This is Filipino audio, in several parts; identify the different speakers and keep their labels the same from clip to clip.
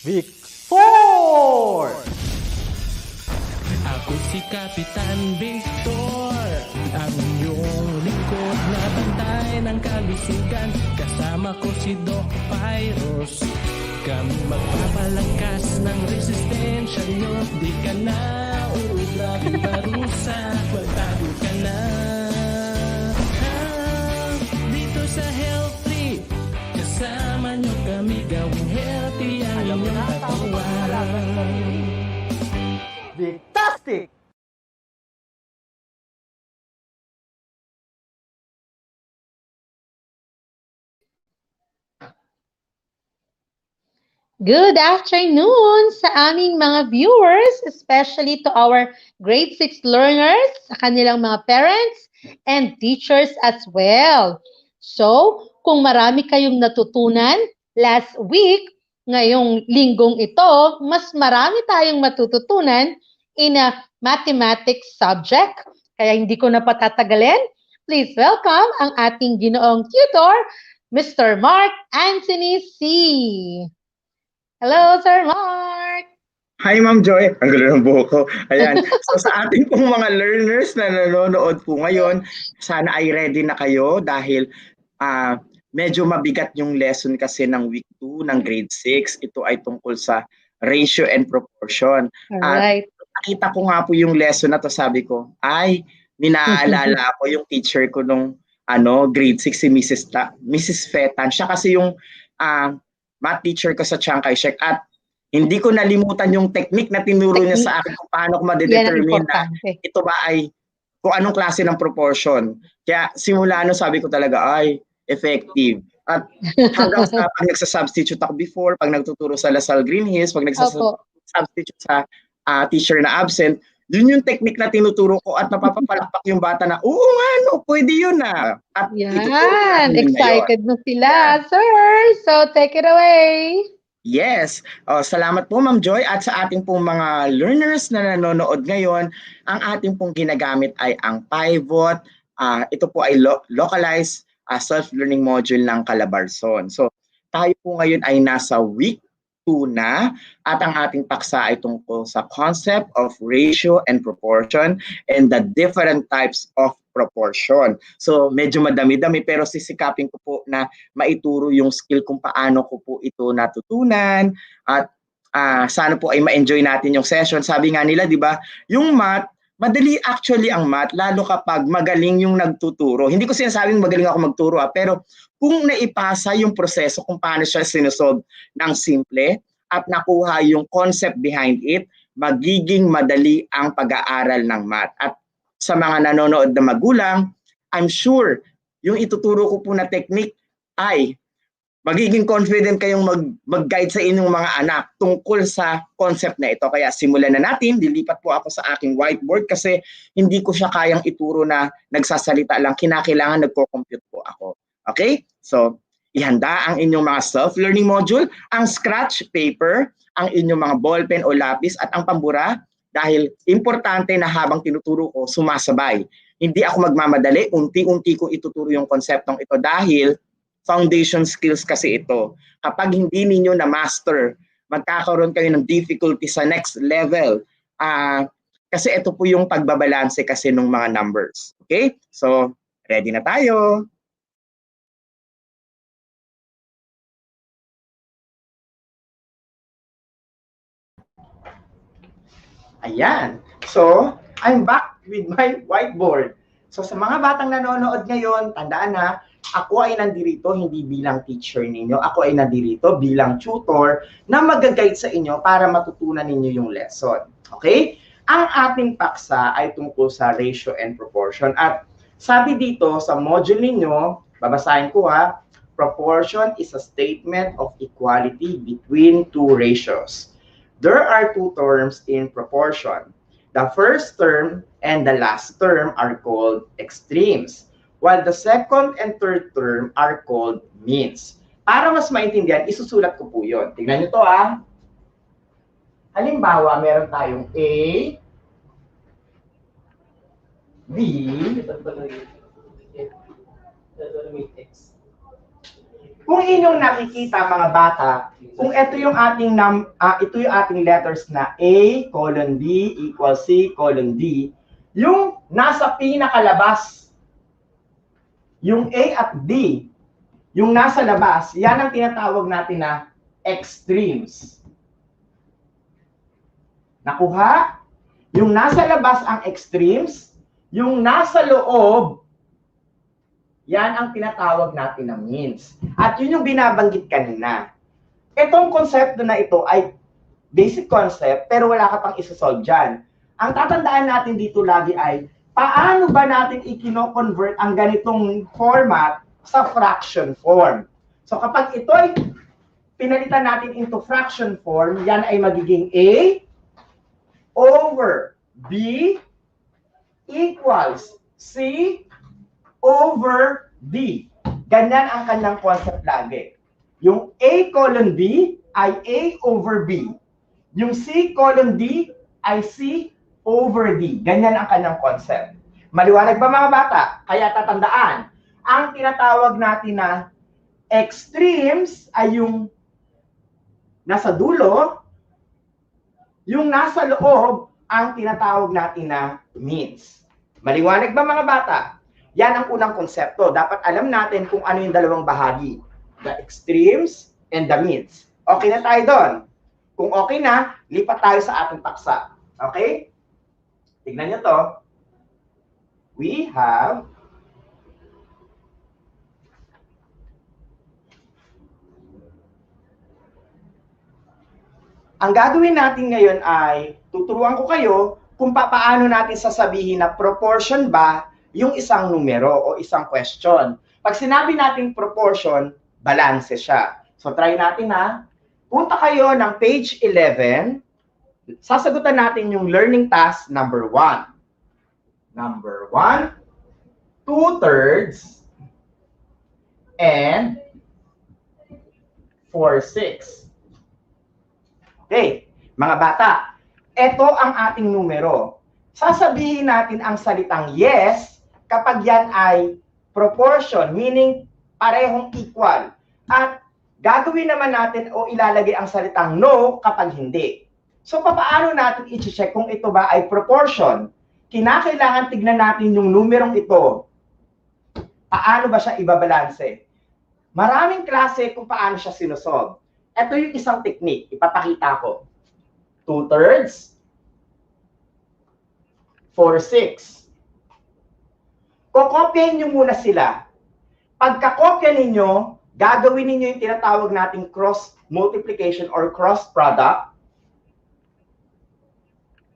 Speaker 1: Week 4!
Speaker 2: Ako si Kapitan Victor, ang iyong likod na bantay ng kabisigan. Kasama ko si Doc Pyros, kami magpapalakas ng resistensya nyo. Di ka na uulabing parusa, magtago ka na. Dito sa Healthy, kasama nyo kami gawing healthy ang inyong katawan.
Speaker 1: Fantastic!
Speaker 3: Good afternoon sa aming mga viewers, especially to our grade 6 learners, sa kanilang mga parents, and teachers as well. So, kung marami kayong natutunan last week, ngayong linggong ito, mas marami tayong matututunan in a mathematics subject. Kaya hindi ko na patatagalin. Please welcome ang ating ginoong tutor, Mr. Mark Anthony C. Hello, Sir Mark!
Speaker 4: Hi, Ma'am Joy. Ang gulo ng buhok ko. Ayan. So sa ating pong mga learners na nanonood po ngayon, sana ay ready na kayo dahil medyo mabigat yung lesson kasi ng week 2 ng grade 6. Ito ay tungkol sa ratio and proportion.
Speaker 3: Alright.
Speaker 4: At nakita ko nga po yung lesson na to, sabi ko, ay, ninaalala ako yung teacher ko nung grade 6, si Mrs. Fetan. Siya kasi yung math teacher ko sa Chiang Kai-shek at hindi ko nalimutan yung technique na tinuro niya sa akin kung paano ko ma-determine na ito ba ay kung anong klase ng proportion. Kaya simula sabi ko talaga ay effective. At hanggang sa pag nagsasubstitute ako before, pag nagtuturo sa Lasal Green Hills, pag nagsasubstitute sa teacher na absent, yun yung technique na tinuturo ko at napapapalakpak yung bata na, oo nga, no, pwede yun na. At
Speaker 3: yan, excited na sila, sir. So, take it away.
Speaker 4: Yes. Salamat po, Ma'am Joy. At sa ating pong mga learners na nanonood ngayon, ang ating pong ginagamit ay ang pivot. Ito po ay localized self-learning module ng Calabarzon. So, tayo po ngayon ay nasa week 2 na at ang ating paksa ay tungkol sa concept of ratio and proportion and the different types of proportion. So medyo madami-dami pero sisikapin ko po na maituro yung skill kung paano ko po ito natutunan at sana po ay ma-enjoy natin yung session. Sabi nga nila, di ba, yung math, madali actually ang math lalo kapag magaling yung nagtuturo. Hindi ko sinasabing magaling ako magturo pero kung naipasa yung proseso kung paano siya sinusolve ng simple at nakuha yung concept behind it, magiging madali ang pag-aaral ng math. At sa mga nanonood na magulang, I'm sure yung ituturo ko po na technique ay magiging confident kayong mag-guide sa inyong mga anak tungkol sa concept na ito. Kaya simulan na natin, dilipat po ako sa aking whiteboard kasi hindi ko siya kayang ituro na nagsasalita lang, kinakailangan nagko-compute po ako. Okay? So, ihanda ang inyong mga self-learning module, ang scratch paper, ang inyong mga ballpen o lapis at ang pambura dahil importante na habang tinuturo ko, sumasabay. Hindi ako magmamadali, unti-unti ko ituturo yung konseptong ito dahil foundation skills kasi ito. Kapag hindi ninyo na-master, magkakaroon kayo ng difficulty sa next level. Kasi ito po yung pagbabalanse kasi ng mga numbers. Okay? So, ready na tayo. Ayan. So, I'm back with my whiteboard. So, sa mga batang nanonood ngayon, tandaan na, ako ay nandirito hindi bilang teacher ninyo. Ako ay nandirito bilang tutor na mag-guide sa inyo para matutunan ninyo yung lesson. Okay? Ang ating paksa ay tungkol sa ratio and proportion. At sabi dito sa module ninyo, babasahin ko ha, proportion is a statement of equality between two ratios. There are two terms in proportion. The first term and the last term are called extremes, while the second and third term are called means. Para mas maintindihan, isusulat ko po yun. Tingnan nyo to Halimbawa, meron tayong A, B, Kung inyong nakikita mga bata, kung ito yung ating letters na A colon B equals C colon D, yung nasa pinakalabas, yung A at D, yung nasa labas, yan ang tinatawag natin na extremes. Nakuha? Yung nasa labas ang extremes, yung nasa loob, yan ang tinatawag natin na means. At yun yung binabanggit kanina. Itong konsepto na ito ay basic concept, pero wala ka pang isa-solve dyan. Ang tatandaan natin dito lagi ay, paano ba natin i-convert ang ganitong format sa fraction form? So kapag ito ay pinalitan natin into fraction form, yan ay magiging A over B equals C over D. Ganyan ang kanyang concept lagi. Yung A colon B ay A over B. Yung C colon D ay C over D. Ganyan ang kanyang concept. Maliwanag ba mga bata? Kaya tatandaan, ang tinatawag natin na extremes ay yung nasa dulo, yung nasa loob ang tinatawag natin na means. Maliwanag ba mga bata? Yan ang unang konsepto. Dapat alam natin kung ano yung dalawang bahagi. The extremes and the means. Okay na tayo doon. Kung okay na, lipat tayo sa ating paksa. Okay? Tignan nyo to. We have ang gagawin natin ngayon ay tuturuan ko kayo kung paano natin sasabihin na proportion ba yung isang numero o isang question. Pag sinabi natin proportion, balance siya. So try natin ha. Punta kayo ng page 11. Sasagutan natin yung learning task number 1. Number 1, 2/3 and 4/6. Okay, mga bata, ito ang ating numero. Sasabihin natin ang salitang yes kapag yan ay proportion, meaning parehong equal. At gagawin naman natin o ilalagay ang salitang no kapag hindi. So, paano natin i-check kung ito ba ay proportion? Kinakailangan tignan natin yung numerong ito. Paano ba siya ibabalanse? Maraming klase kung paano siya sinusolve. Ito yung isang technique. Ipapakita ko. 2/3, 4/6. Kokopyahin nyo muna sila. Pagkakopya ninyo, gagawin ninyo yung tinatawag nating cross multiplication or cross product.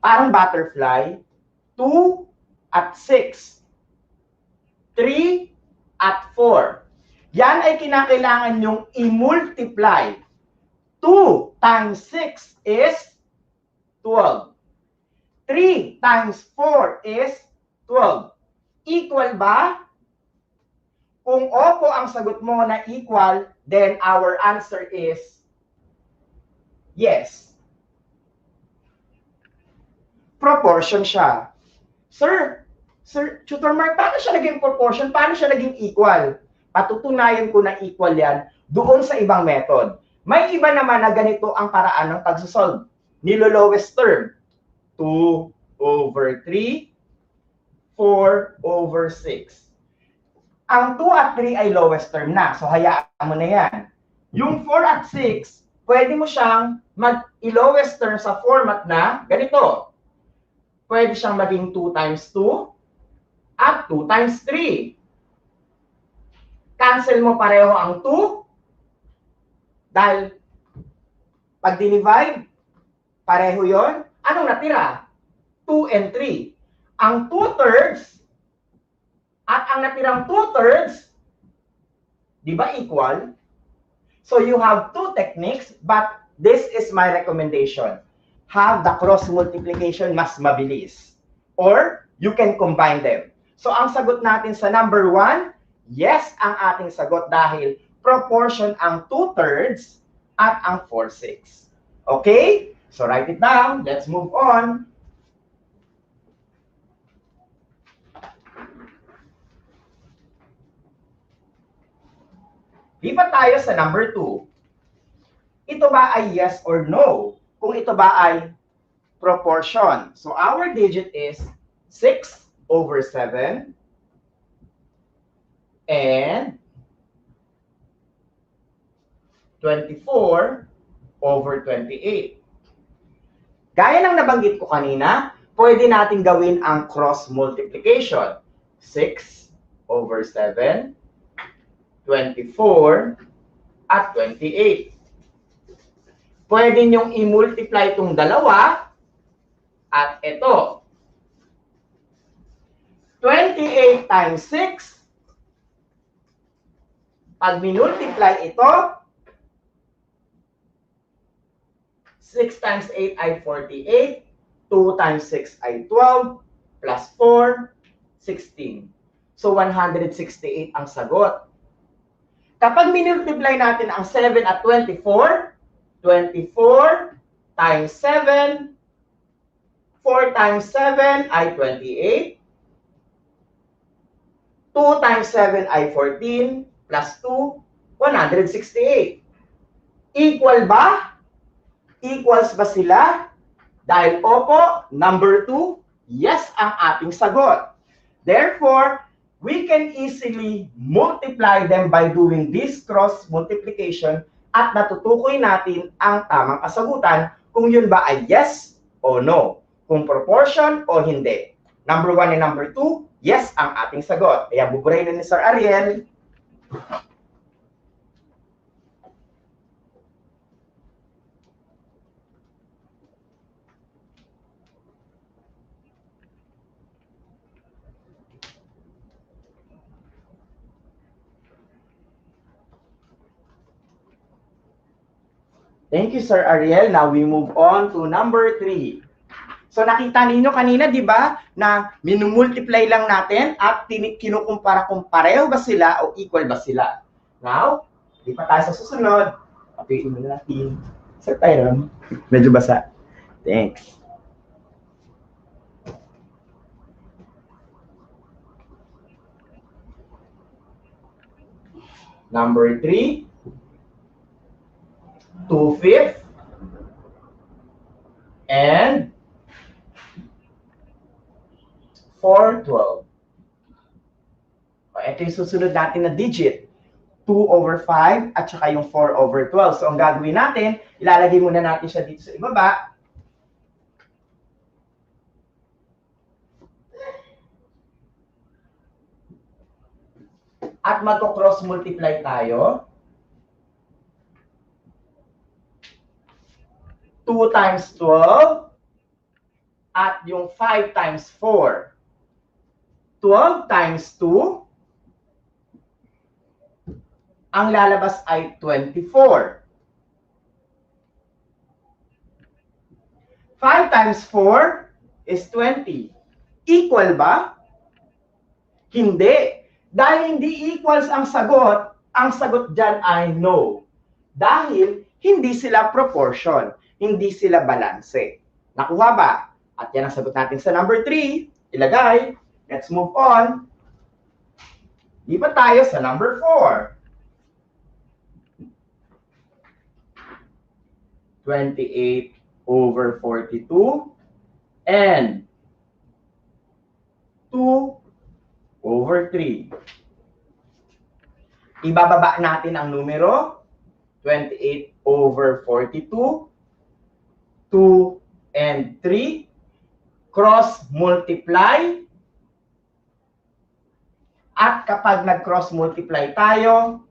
Speaker 4: Parang butterfly. 2 at 6. 3 at 4. Yan ay kinakailangan nyong i-multiply. 2 times 6 is 12. 3 times 4 is 12. Equal ba? Kung opo ang sagot mo na equal, then our answer is yes. Proportion siya. Sir, Tutor Mark, paano siya naging proportion? Paano siya naging equal? Patutunayan ko na equal yan doon sa ibang method. May iba naman na ganito ang paraan ng pagsosolve. Nilo-lowest term. 2 over 3, 4 over 6. Ang 2 at 3 ay lowest term na. So, hayaan mo na yan. Yung 4 at 6, pwede mo siyang mag-lowest term sa format na ganito. Pwede siyang maging 2 times 2 at 2 times 3. Cancel mo pareho ang 2. Dahil pag dinivide, pareho yon. Anong natira? 2 and 3. Ang 2/3 at ang natirang 2/3, di ba equal? So you have two techniques, but this is my recommendation. Have the cross multiplication, mas mabilis. Or you can combine them. So ang sagot natin sa number 1, yes ang ating sagot dahil proportion ang 2/3 at ang 4/6. Okay? So write it down. Let's move on. Lipat tayo sa number 2. Ito ba ay yes or no? Kung ito ba ay proportion. So our digit is 6/7 and 24/28. Gaya ng nabanggit ko kanina, pwede natin gawin ang cross multiplication. 6/7, 24, at 28. Pwede nyong i-multiply itong dalawa at ito. 28 times 6. Pag minultiply ito, 6 times 8 ay 48, 2 times 6 ay 12, plus 4, 16. So 168 ang sagot. Kapag minultiply natin ang 7 at 24, 24 times 7, 4 times 7 ay 28, 2 times 7 ay 14, plus 2, 168. Equal ba? Equals ba sila? Dahil opo, number 2, yes ang ating sagot. Therefore, we can easily multiply them by doing this cross multiplication at natutukoy natin ang tamang kasagutan kung yun ba ay yes o no, kung proportion o hindi. Number 1 and number 2, yes ang ating sagot. Kaya buburay na ni Sir Ariel. Thank you, Sir Ariel. Now we move on to number 3. So nakita ninyo kanina, di ba, na minumultiply lang natin at kinukumpara kung pareho ba sila o equal ba sila. Now, di pa tayo sa susunod. Papiin mo na natin. Sir Tyron, medyo basa. Thanks. Number 3. 2/5 and 4/12. Ito yung susunod natin na digit. 2/5 at saka yung 4/12. So ang gagawin natin, ilalagay muna natin siya dito sa ibaba. At magko-cross multiply tayo. 2 times 12 at yung 5 times 4. 12 times 2, ang lalabas ay 24. 5 times 4 is 20. Equal ba? Hindi. Dahil hindi equals ang sagot dyan ay no. Dahil hindi sila proportion. Hindi sila balanse. Nakuha ba? At yan ang sagot natin sa number 3. Ilagay. Let's move on. Lipat tayo sa number 4. 28/42 and 2/3. Ibababa natin ang numero. 28/42. 2 and 3, cross multiply, at kapag nag-cross multiply tayo,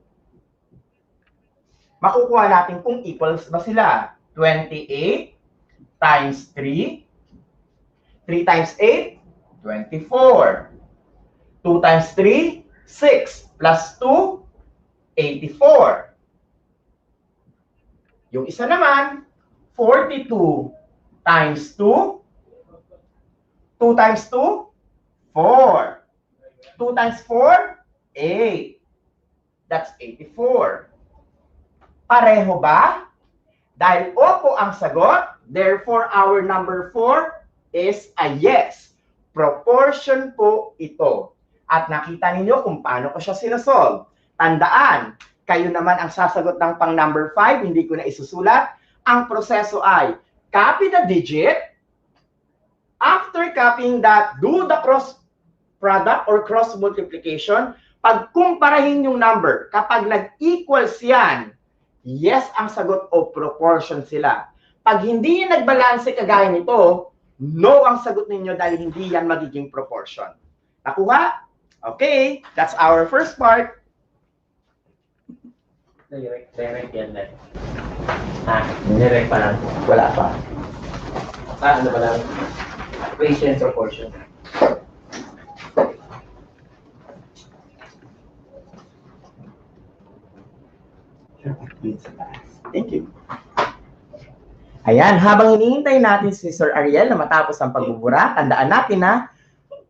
Speaker 4: makukuha natin kung equals ba sila. 28 times 3, 3 times 8, 24. 2 times 3, 6, plus 2, 84. Yung isa naman, 42 times 2. 2 times 2, 4. 2 times 4, 8. That's 84. Pareho ba? Dahil opo ang sagot, therefore our number 4 is a yes. Proportion po ito. At nakita ninyo kung paano ko siya sinasolve. Tandaan, Kayo naman ang sasagot ng pang number 5, hindi ko na isusulat. Ang proseso ay copy the digit. After copying that, do the cross product or cross multiplication. Pagkumparahin yung number, kapag nag-equals yan, yes ang sagot o proportion sila. Pag hindi yan nagbalanse kagaya nito, no ang sagot ninyo dahil hindi yan magiging proportion. Nakuha? Okay, that's our first part.
Speaker 2: Direct yan na. Direct pa lang.
Speaker 4: Wala pa.
Speaker 2: Ano ba lang? Equation proportion.
Speaker 4: Thank you. Ayan, habang hinihintay natin si Sir Ariel na matapos ang pagbubura, tandaan natin na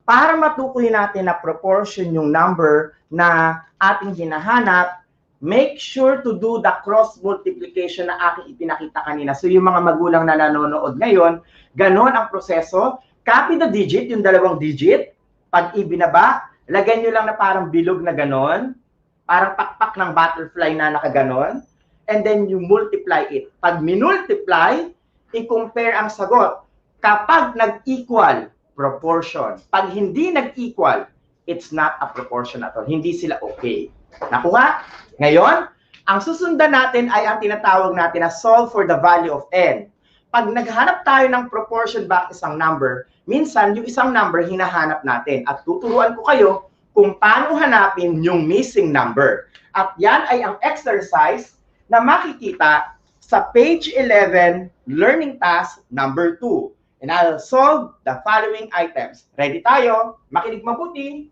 Speaker 4: para matukoy natin na proportion yung number na ating hinahanap, make sure to do the cross multiplication na aking ipinakita kanina. So yung mga magulang na nanonood ngayon, ganon ang proseso. Copy the digit, yung dalawang digit. Pag ibinaba, lagyan nyo lang na parang bilog na ganon. Parang pakpak ng butterfly na nakaganon. And then you multiply it. Pag minultiply, i-compare ang sagot. Kapag nag-equal, proportion. Pag hindi nag-equal, it's not a proportion at all. Hindi sila okay. Nakuha? Ngayon, ang susundan natin ay ang tinatawag natin na solve for the value of n. Pag naghanap tayo ng proportion back isang number, minsan yung isang number hinahanap natin. At tuturuan ko kayo kung paano hanapin yung missing number. At yan ay ang exercise na makikita sa page 11, learning task number 2. And I'll solve the following items. Ready tayo? Makinig mabuti.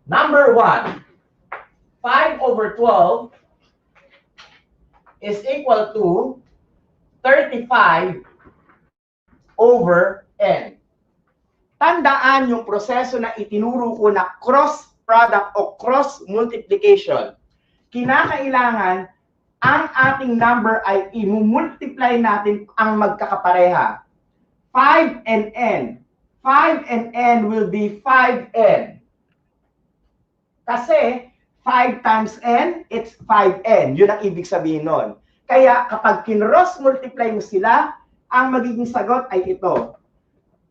Speaker 4: Number 1. 5 over 12 is equal to 35 over n. Tandaan yung proseso na itinuro ko na cross product o cross multiplication. Kinakailangan ang ating number ay i-multiply natin ang magkakapareha. 5 and n. 5 and n will be 5n. Kasi 5 times n, it's 5n. Yun ang ibig sabihin nun. Kaya kapag kinross multiply mo sila, ang magiging sagot ay ito.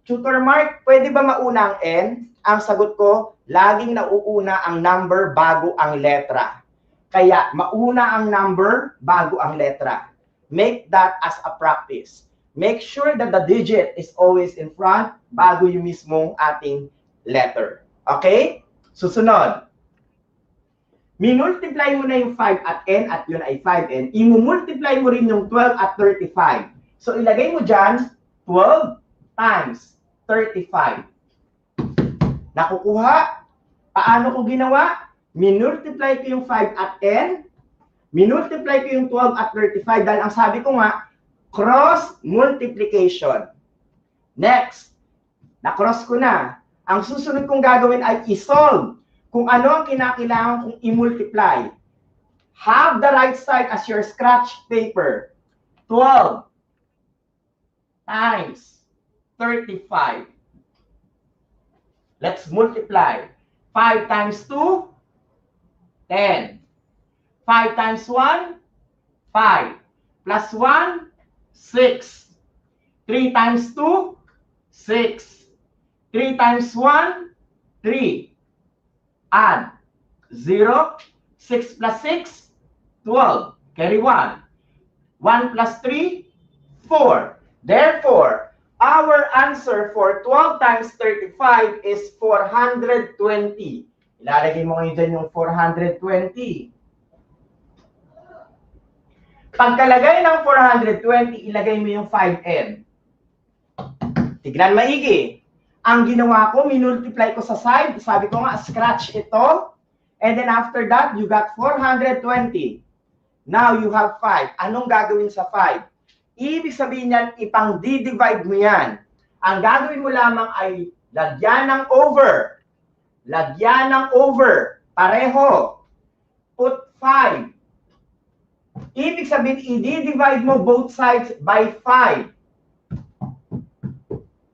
Speaker 4: Tutor Mark, pwede ba mauna ang n? Ang sagot ko, laging nauuna ang number bago ang letra. Kaya mauna ang number bago ang letra. Make that as a practice. Make sure that the digit is always in front bago yung mismong ating letter. Okay? Susunod. Minultiply mo na yung 5 at n at yun ay 5n. Imumultiply mo rin yung 12 at 35. So ilagay mo dyan, 12 times 35. Nakukuha? Paano ko ginawa? Minultiply ko yung 5 at n. Minultiply ko yung 12 at 35 dahil ang sabi ko nga, cross multiplication. Next, na-cross ko na. Ang susunod kong gagawin ay i-solve kung ano ang kinakailangan kong i-multiply. Have the right side as your scratch paper. 12 times 35. Let's multiply. 5 times 2, 10. 5 times 1, 5. Plus 1, 6. 3 times 2, 6. 3 times 1, 3. Add 0, 6 plus 6, 12. Carry 1. 1 plus 3, 4. Therefore, our answer for 12 times 35 is 420. Ilalagay mo ngayon dyan yung 420. Pagkalagay ng 420, ilagay mo yung 5n. Tignan maigi. Ang ginawa ko, minultiply ko sa side. Sabi ko nga, scratch ito. And then after that, you got 420. Now you have 5. Anong gagawin sa 5? Ibig sabihin yan, ipang-divide mo yan. Ang gagawin mo lamang ay lagyan ng over. Lagyan ng over. Pareho. Put 5. Ibig sabihin, i-divide mo both sides by 5.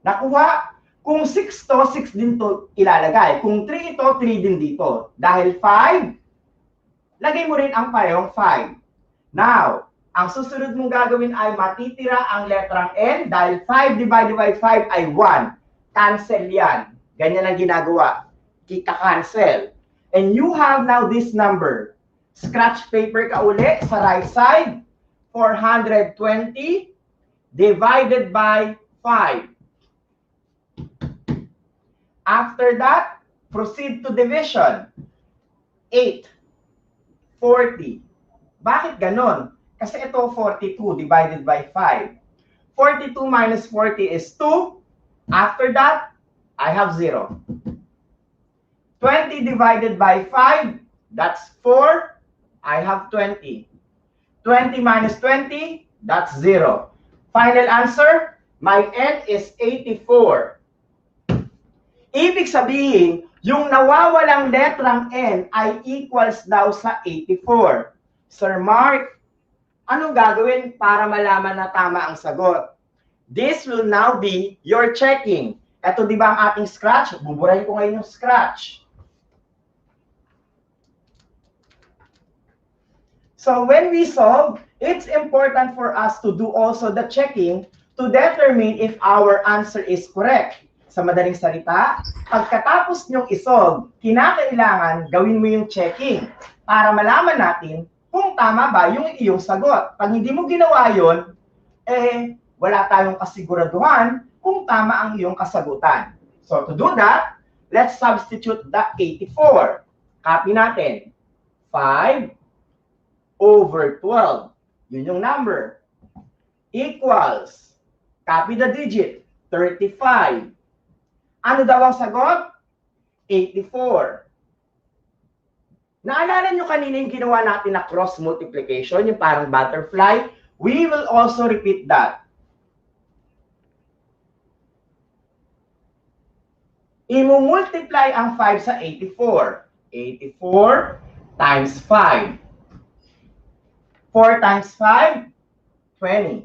Speaker 4: Nakuha? Kung 6 to, 6 din to ilalagay. Kung 3 ito, 3 din dito. Dahil 5 lagay mo rin ang parehong 5. Now, ang susunod mong gagawin ay matitira ang letrang N dahil 5 divided by 5 ay 1. Cancel yan. Ganyan ang ginagawa. Kika-cancel. And you have now this number. Scratch paper ka uli sa right side. 420 divided by 5. After that, proceed to division. 8. 40. Bakit ganon? Kasi ito 42 divided by 5. 42 minus 40 is 2. After that, I have 0. 20 divided by 5, that's 4. I have 20. 20 minus 20, that's 0. Final answer, my N is 84. Ibig sabihin, yung nawawalang letrang N ay equals daw sa 84. Sir Mark, anong gagawin para malaman na tama ang sagot? This will now be your checking. Ito di ba ang ating scratch? Buburahin ko ngayon yung scratch. So when we solve, it's important for us to do also the checking to determine if our answer is correct. Sa madaling salita, pagkatapos nyong isolve, kinakailangan gawin mo yung checking para malaman natin kung tama ba yung iyong sagot. Pag hindi mo ginawa yun, wala tayong kasiguraduhan kung tama ang iyong kasagutan. So to do that, let's substitute the 84. Copy natin. 5 over 12. Yun yung number. Equals. Copy the digit. 35. Ano daw ang sagot? 84. Naalala nyo kanina yung ginawa natin na cross multiplication, yung parang butterfly? We will also repeat that. I-multiply ang 5 sa 84. 84 times 5. 4 times 5, 20.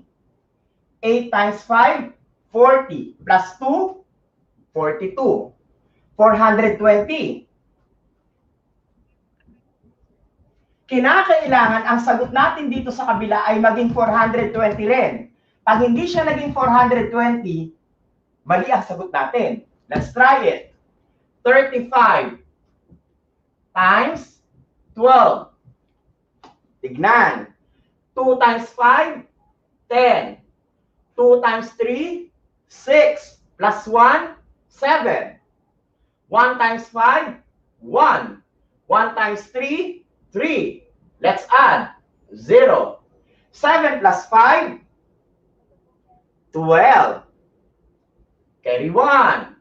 Speaker 4: 8 times 5, 40. Plus 2, 42. 420. Kinakailangan ang sagot natin dito sa kabila ay maging 420 rin. Pag hindi siya naging 420, mali ang sagot natin. Let's try it. 35 times 12. Tignan. 2 times 5, 10. 2 times 3, 6. Plus 1, 7. 1 times 5, 1. 1 times 3, 3. Let's add. 0. 7 plus 5, 12. Carry 1.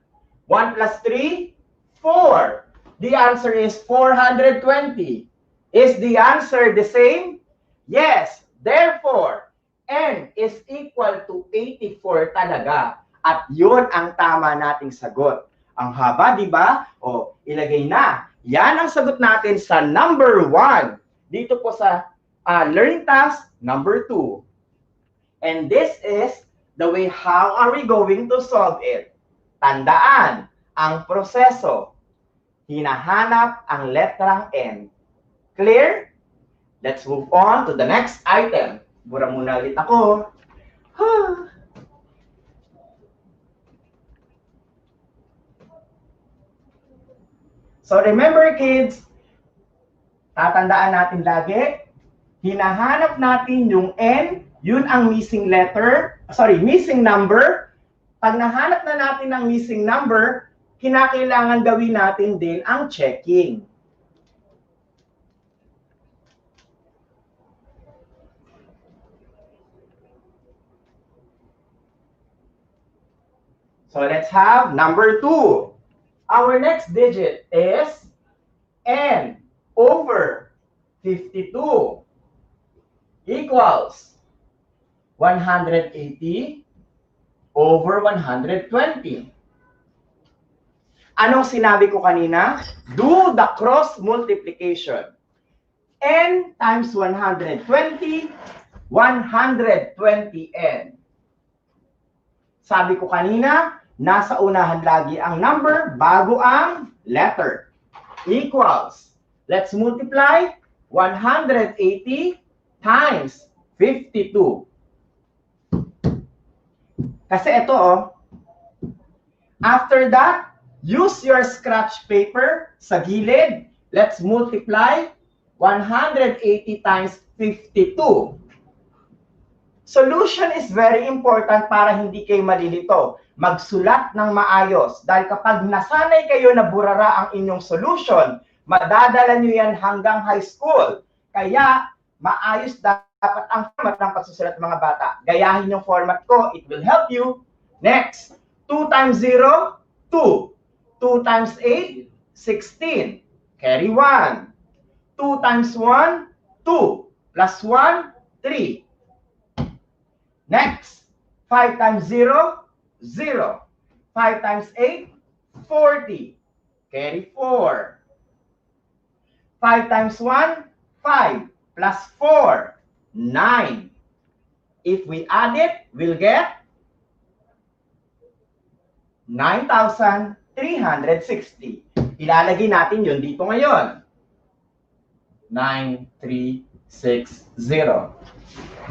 Speaker 4: 1 plus 3, 4. The answer is 420. Is the answer the same? Yes. Therefore, N is equal to 84 talaga. At yun ang tama nating sagot. Ang haba, di ba? O, ilagay na. Yan ang sagot natin sa number 1. Dito po sa learning task number 2. And this is the way how are we going to solve it. Tandaan ang proseso. Hinahanap ang letrang N. Clear? Let's move on to the next item. Bura muna ulit ako. So remember kids, tatandaan natin lagi, hinahanap natin yung N, yun ang missing letter, missing number. Pag nahanap na natin ang missing number, kinakailangan gawin natin din ang checking. So let's have number 2. Our next digit is N over 52 equals 180 over 120. Anong sinabi ko kanina? Do the cross multiplication. N times 120, 120N. Sabi ko kanina, nasa unahan lagi ang number bago ang letter. Equals. Let's multiply. 180 times 52. Kasi ito, after that, use your scratch paper sa gilid. Let's multiply 180 times 52. Solution is very important para hindi kayo malilito. Magsulat ng maayos. Dahil kapag nasanay kayo na burara ang inyong solution, madadala nyo yan hanggang high school. Kaya, maayos dapat ang format ng pagsusulat mga bata. Gayahin yung format ko. It will help you. Next, 2 times 0, 2. 2 times 8, 16. Carry 1. 2 times 1, 2. Plus 1, 3. Next, 5 times 0, 0. 5 times 8, 40. Carry 4. 5 times 1, 5. Plus 4, 9. If we add it, we'll get 9,360. Ilalagay natin yun dito ngayon. 9360.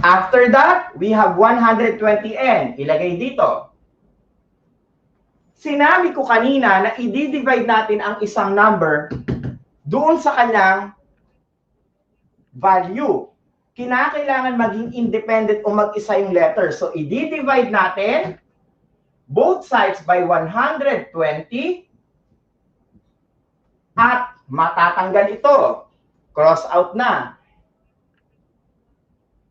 Speaker 4: After that, we have 120n. Ilagay dito. Sinabi ko kanina na i-divide natin ang isang number doon sa kanyang value. Kinakailangan maging independent o mag-isa yung letter. So, i-divide natin both sides by 120 at matatanggal ito. Cross out na.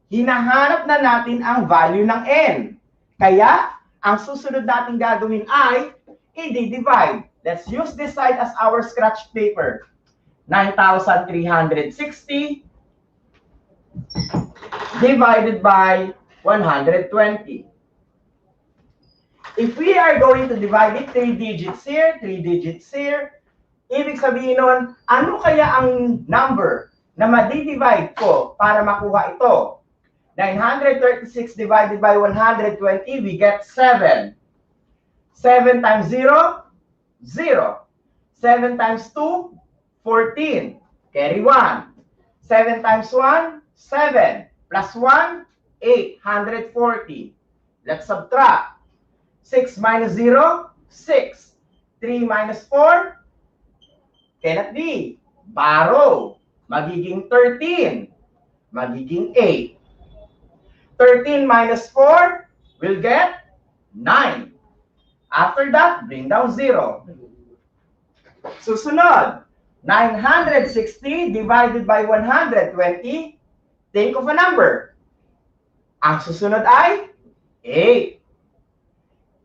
Speaker 4: Hinahanap na natin ang value ng n. Kaya, ang susunod natin gagawin ay i-divide. Let's use this side as our scratch paper. 9,360 divided by 120. If we are going to divide it 3 digits here, 3 digits here, ibig sabihin nun, ano kaya ang number na ma-divide ko para makuha ito? 936 divided by 120, we get 7. 7 times 0, 0. 7 times 2, 14. Carry 1. 7 times 1, 7. Plus 1, 8. 140. Let's subtract. 6 minus 0, 6. 3 minus 4, cannot be. Borrow. Magiging 13. Magiging 8. 13 minus 4 will get 9. After that, bring down 0. Susunod, 960 divided by 120. Think of a number. Ang susunod ay 8.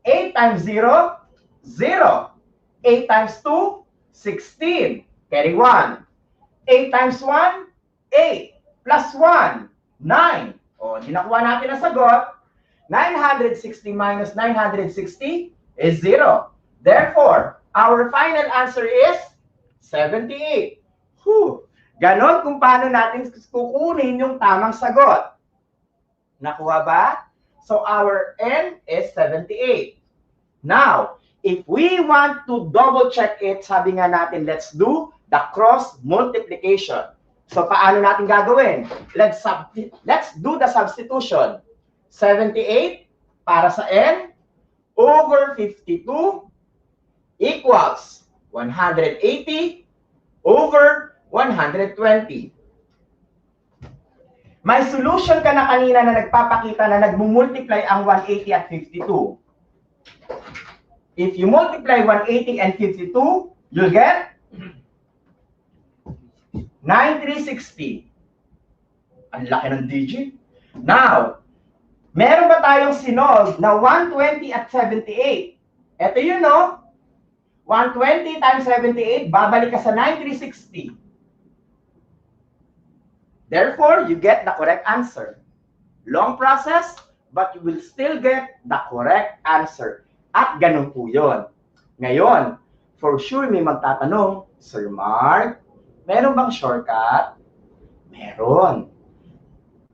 Speaker 4: 8 times 0, 0. 8 times 2, 16. Carry 1. 8 times 1, 8. Plus 1, 9. O, di nakuha natin ang sagot. 960 minus 960 is 0. Therefore, our final answer is 78. Ganon kung paano natin kukunin yung tamang sagot. Nakuha ba? So, our N is 78. Now, if we want to double check it, sabi nga natin, let's do the cross multiplication. So, paano natin gagawin? Let's do the substitution. 78 para sa N over 52 equals 180 over 120. May solution ka na kanina na nagpapakita na nagmumultiply ang 180 at 52. If you multiply 180 and 52, you'll get 9360. Ang laki ng digit. Now, meron ba tayong sinolve na 120 at 78? Ito yun, no? 120 times 78, babalik ka sa 9360. Therefore, you get the correct answer. Long process, but you will still get the correct answer. At ganun po yun. Ngayon, for sure may magtatanong, Sir Mark, meron bang shortcut? Meron.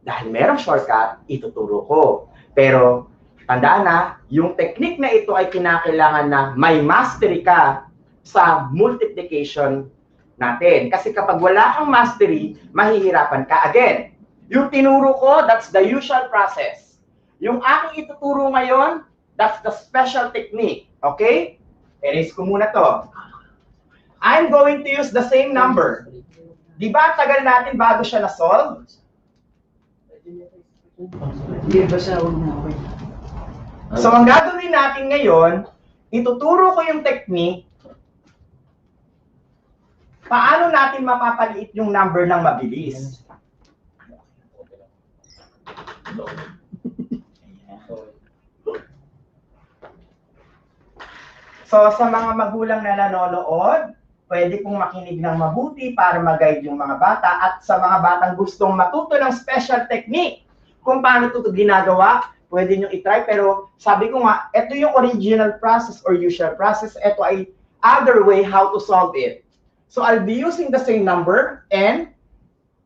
Speaker 4: Dahil merong shortcut, ituturo ko. Pero, tandaan na, yung technique na ito ay kinakailangan na may mastery ka sa multiplication natin. Kasi kapag wala kang mastery, mahihirapan ka. Again, yung tinuro ko, that's the usual process. Yung aking ituturo ngayon, that's the special technique. Okay? Erase ko muna to. I'm going to use the same number. Di ba tagal natin bago siya na-solve? So, ang gagawin natin ngayon, ituturo ko yung technique paano natin mapapaliit yung number ng mabilis. So, sa mga magulang na nanonood, pwede pong makinig ng mabuti para mag-guide yung mga bata at sa mga batang gustong matuto ng special technique kung paano ito ginagawa, pwede nyo itry. Pero sabi ko nga, ito yung original process or usual process. Ito ay other way how to solve it. So I'll be using the same number, n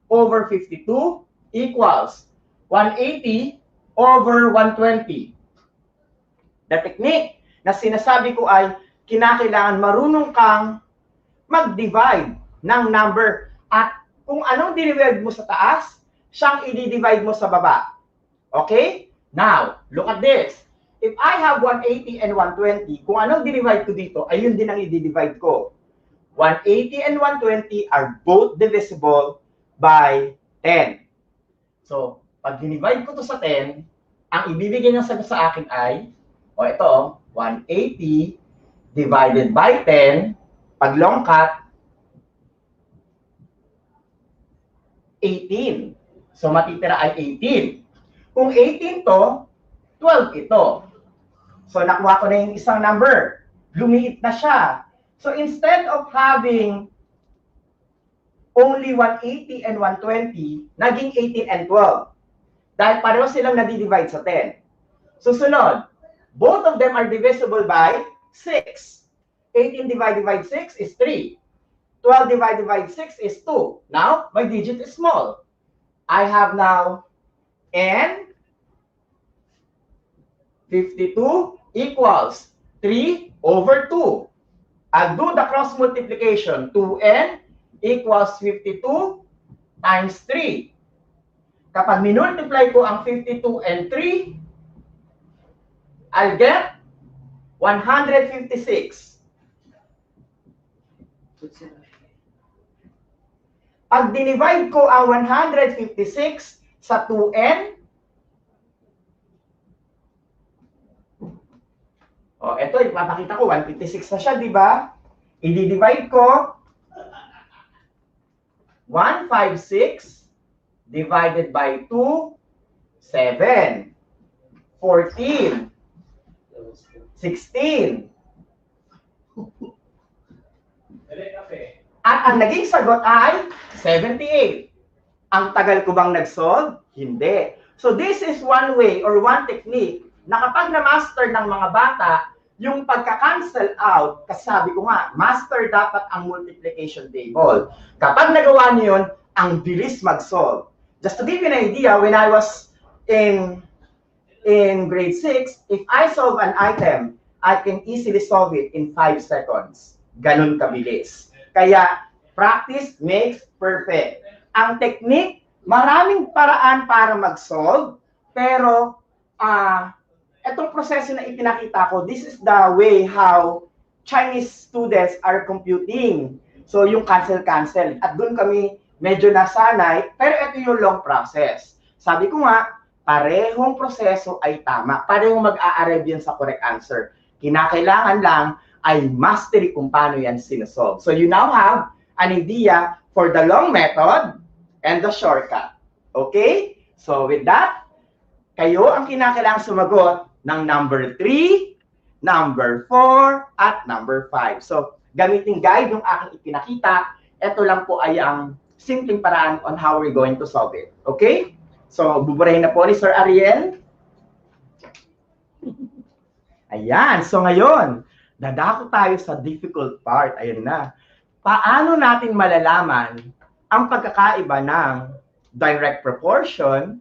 Speaker 4: over 52 equals 180 over 120. The technique na sinasabi ko ay kinakailangan marunong kang mag-divide ng number at kung anong dinivide mo sa taas, siyang i-divide mo sa baba. Okay? Now, look at this. If I have 180 and 120, kung anong dinivide ko dito, ayun din ang i-divide ko. 180 and 120 are both divisible by 10. So, pag dinivide ko to sa 10, ang ibibigay niya sa akin ay, ito, 180 divided by 10, pag long cut, 18. So, matitira ay 18. Kung 18 to, 12 ito. So, nakuha ko na yung isang number. Lumiit na siya. So, instead of having only 180 and 120, naging 18 and 12. Dahil pareho silang nadi-divide sa 10. Susunod, both of them are divisible by 6. 18 divided by 6 is 3. 12 divided by 6 is 2. Now, my digit is small. I have now n 52 equals 3 over 2. I'll do the cross multiplication. 2n equals 52 times 3. Kapag minultiply ko ang 52 and 3, I'll get 156. Pag dinivide ko ang 156 sa 2n, ito, ipapakita ko, 156 na siya, di ba? I-divide ko, 156 divided by 2, 7. 14. 16. At ang naging sagot ay 78. Ang tagal ko bang nag-solve? Hindi. So this is one way or one technique na kapag na-master ng mga bata, yung pagka-cancel out, kasi sabi ko nga, master dapat ang multiplication table. Kapag nagawa niyo yun, ang bilis mag-solve. Just to give you an idea, when I was in grade 6, if I solve an item, I can easily solve it in 5 seconds. Ganun kabilis. Kaya, practice makes perfect. Ang technique, maraming paraan para mag-solve, pero itong proseso na ipinakita ko, this is the way how Chinese students are computing. So, yung cancel-cancel. At doon kami medyo nasanay, pero ito yung long process. Sabi ko nga, parehong proseso ay tama. Parehong mag-a-arrive yan sa correct answer. Kinakailangan lang ay mastery kung paano yan sinasolve. So, you now have an idea for the long method and the shortcut. Okay? So, with that, kayo ang kinakailangan sumagot ng number 3, number 4, at number 5. So, gamitin guide yung aking ipinakita. Ito lang po ay ang simpleng paraan on how we're going to solve it. Okay? So, buburahin na po ni Sir Ariel. Ayan. So, ngayon, dadako tayo sa difficult part. Ayun na. Paano natin malalaman ang pagkakaiba ng direct proportion,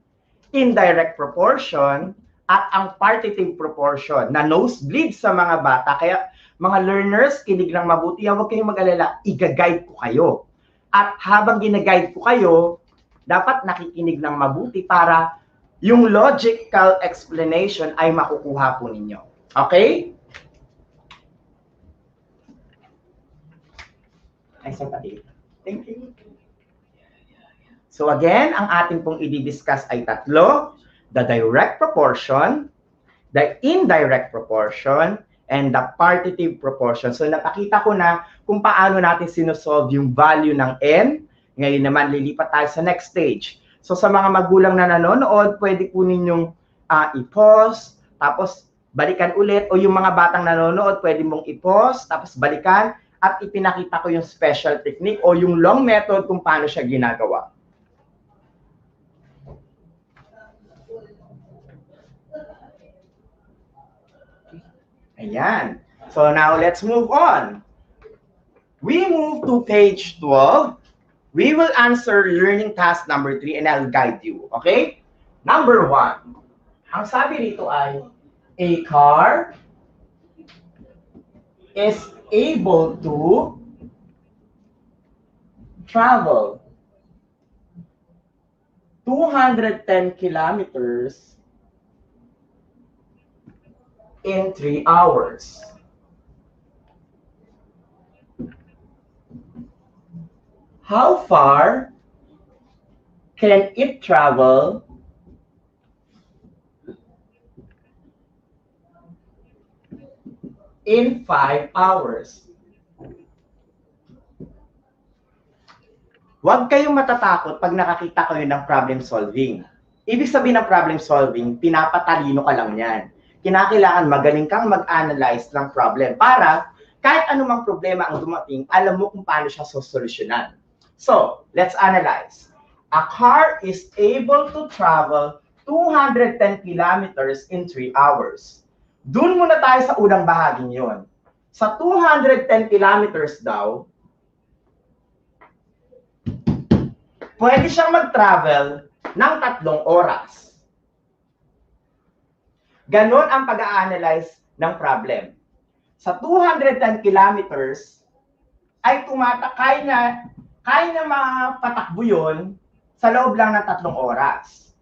Speaker 4: indirect proportion, at ang partitive proportion na nosebleed sa mga bata. Kaya Mga learners, kinig lang mabuti. Huwag kayong mag-alala, i-guide ko kayo. At habang gina-guide ko kayo, dapat nakikinig lang mabuti para yung logical explanation ay makukuha po ninyo. Okay? Ay, pati. Thank you. So again, ang ating pong i-discuss ay tatlo. The direct proportion, the indirect proportion, and the partitive proportion. So napakita ko na kung paano natin sinosolve yung value ng n. Ngayon naman, lilipat tayo sa next stage. So sa mga magulang na nanonood, pwede po ninyong i-pause, tapos balikan ulit. O yung mga batang nanonood, pwede mong i-pause, tapos balikan, at ipinakita ko yung special technique o yung long method kung paano siya ginagawa. Ayan. So now let's move on. We move to page 12. We will answer learning task number 3 and I'll guide you. Okay? Number 1. Ang sabi rito ay, a car is able to travel 210 kilometers in 3 hours. How far can it travel in 5 hours? Huwag kayong matatakot pag nakakita kayo ng problem solving. Ibig sabihin ng problem solving, pinapatalino ka lang yan. Kinakailangan magaling kang mag-analyze ng problem para kahit anumang problema ang dumating, alam mo kung paano siya sosolusyonan. So, let's analyze. A car is able to travel 210 kilometers in 3 hours. Doon muna tayo sa unang bahaging yon. Sa 210 kilometers daw, pwede siyang mag-travel ng 3 oras. Ganon ang pag-a-analyze ng problem. Sa 210 kilometers, ay kaya na mapatakbo yun sa loob lang ng 3 oras.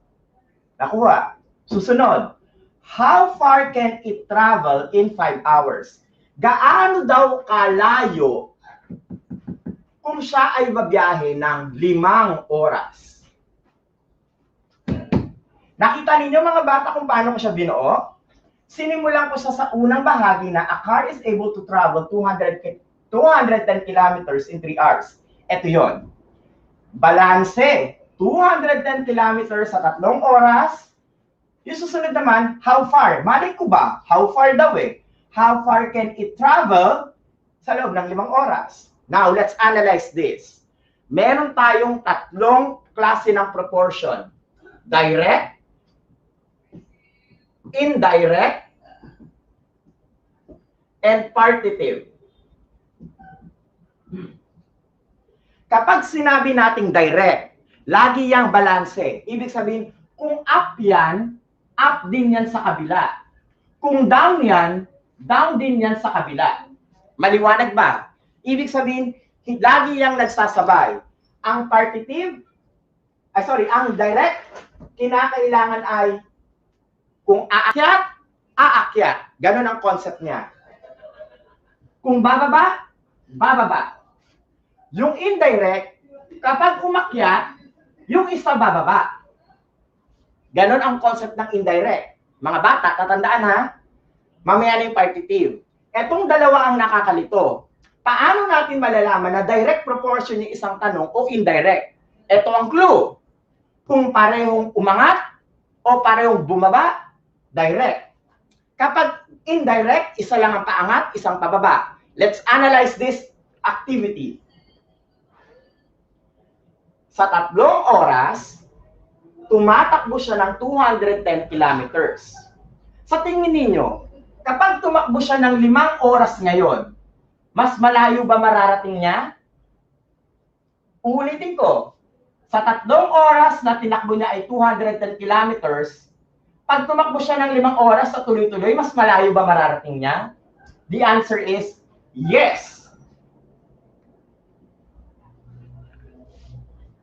Speaker 4: Nakuha. Susunod. How far can it travel in 5 hours? Gaano daw kalayo kung siya ay babiyahe ng 5 oras? Nakita ninyo mga bata kung paano ko siya binuo? Sinimulan ko sa unang bahagi na a car is able to travel 210 kilometers in 3 hours. Ito yon. Balanse. 210 kilometers sa 3 oras. Yung susunod naman, how far? Malay ko ba? How far daw eh? How far can it travel sa loob ng 5 oras? Now, let's analyze this. Meron tayong 3 klase ng proportion. Direct, indirect, and partitive. Kapag sinabi nating direct, lagi yang balanse. Ibig sabihin, kung up yan, up din yan sa kabila. Kung down yan, down din yan sa kabila. Maliwanag ba? Ibig sabihin, lagi yang nagsasabay. Ang partitive, ang direct, kinakailangan ay kung aakyat, aakyat. Ganon ang concept niya. Kung bababa, bababa. Yung indirect, kapag umakyat, yung isa bababa. Ganon ang concept ng indirect. Mga bata, tatandaan ha? Mamaya na yung partitive. Etong dalawa ang nakakalito. Paano natin malalaman na direct proportion yung isang tanong o indirect? Ito ang clue. Kung parehong umangat o parehong bumaba, direct. Kapag indirect, isa lang ang paangat, isang pababa. Let's analyze this activity. Sa 3 oras, tumatakbo siya ng 210 kilometers. Sa tingin ninyo, kapag tumakbo siya ng 5 oras ngayon, mas malayo ba mararating niya? Uulitin ko, sa 3 oras na tinakbo niya ay 210 kilometers, pag tumakbo siya ng 5 oras sa tuloy-tuloy, mas malayo ba mararating niya? The answer is yes.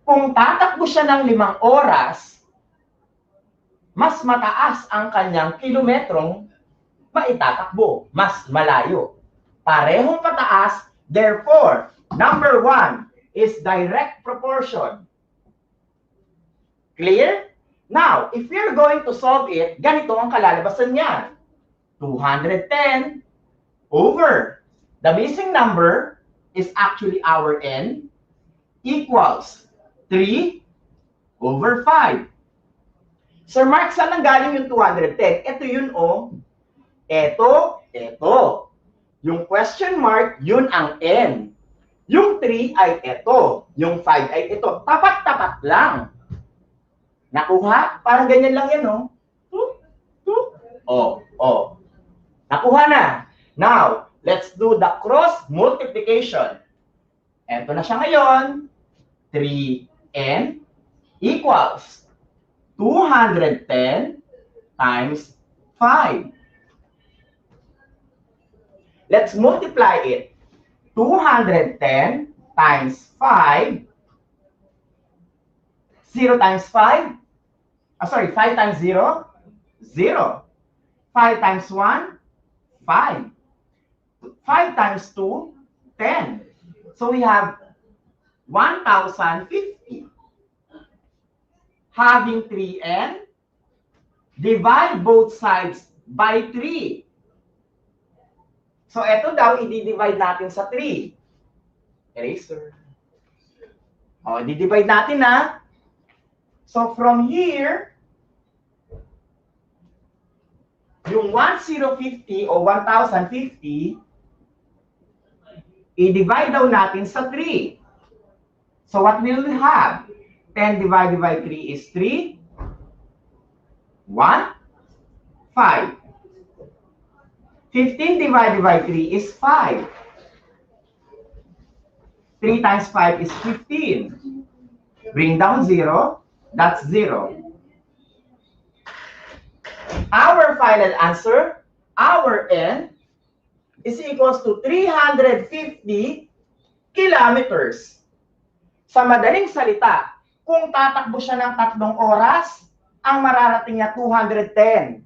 Speaker 4: Kung tatakbo siya ng 5 oras, mas mataas ang kanyang kilometrong maitatakbo, mas malayo. Parehong pataas, therefore, number 1 is direct proportion. Clear? Now, if we're going to solve it, ganito ang kalalabasan niya. 210 over the missing number is actually our n equals 3 over 5. Sir Mark, saan ang galing yung 210? Ito yun, oh. Ito. Yung question mark, yun ang n. Yung 3 ay ito. Yung 5 ay ito. Tapat-tapat lang. Nakuha? Parang ganyan lang yan, oh. Oh. Nakuha na. Now, let's do the cross multiplication. Ito na siya ngayon. 3n equals 210 times 5. Let's multiply it. 210 times 5. 0 times 5. 5 times 0? 0. 5 times 1? 5. 5 times 2? 10. So we have 1,050. Having 3n, divide both sides by 3. So ito daw, i-divide natin sa 3. Eraser. O, i-divide natin na. So from here, yung 1,050 o 1,050, i-divide daw natin sa 3. So what will we have? 10 divided by 3 is 3. 1, 5. 15 divided by 3 is 5. 3 times 5 is 15. Bring down 0. That's 0. Our final answer, our n, is equals to 350 kilometers. Sa madaling salita, kung tatakbo siya ng 3 oras, ang mararating niya 210.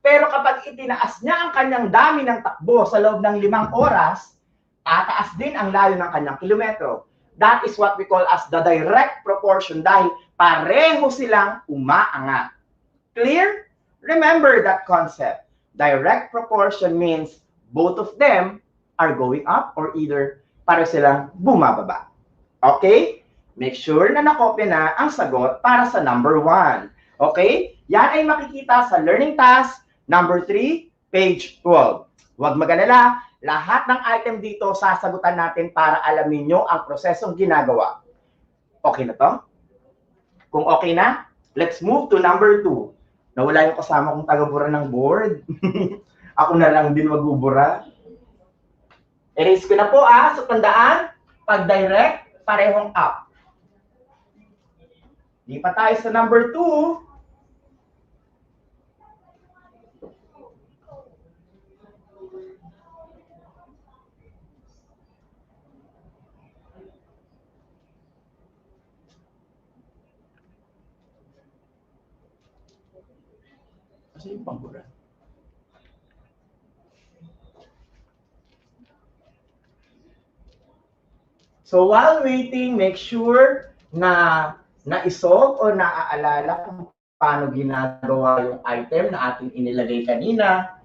Speaker 4: Pero kapag itinaas niya ang kanyang dami ng takbo sa loob ng 5 oras, tataas din ang layo ng kanyang kilometro. That is what we call as the direct proportion dahil pareho silang umaangat. Clear? Remember that concept. Direct proportion means both of them are going up or either pareho silang bumababa. Okay? Make sure na nakopya na ang sagot para sa number 1. Okay? Yan ay makikita sa learning task number 3, page 12. Huwag mag-alala, lahat ng item dito sasagutan natin para alamin nyo ang prosesong ginagawa. Okay na to? Kung okay na, let's move to number 2. Nawala yung kasama kong taga-bura ng board. Ako na lang din magbubura. Erase ko na po so tandaan, pag direct, parehong up. Di pa tayo sa number 2. Kasi yung pambura. So while waiting, make sure na na-isolve o naaalala kung paano ginagawa yung item na ating inilagay kanina.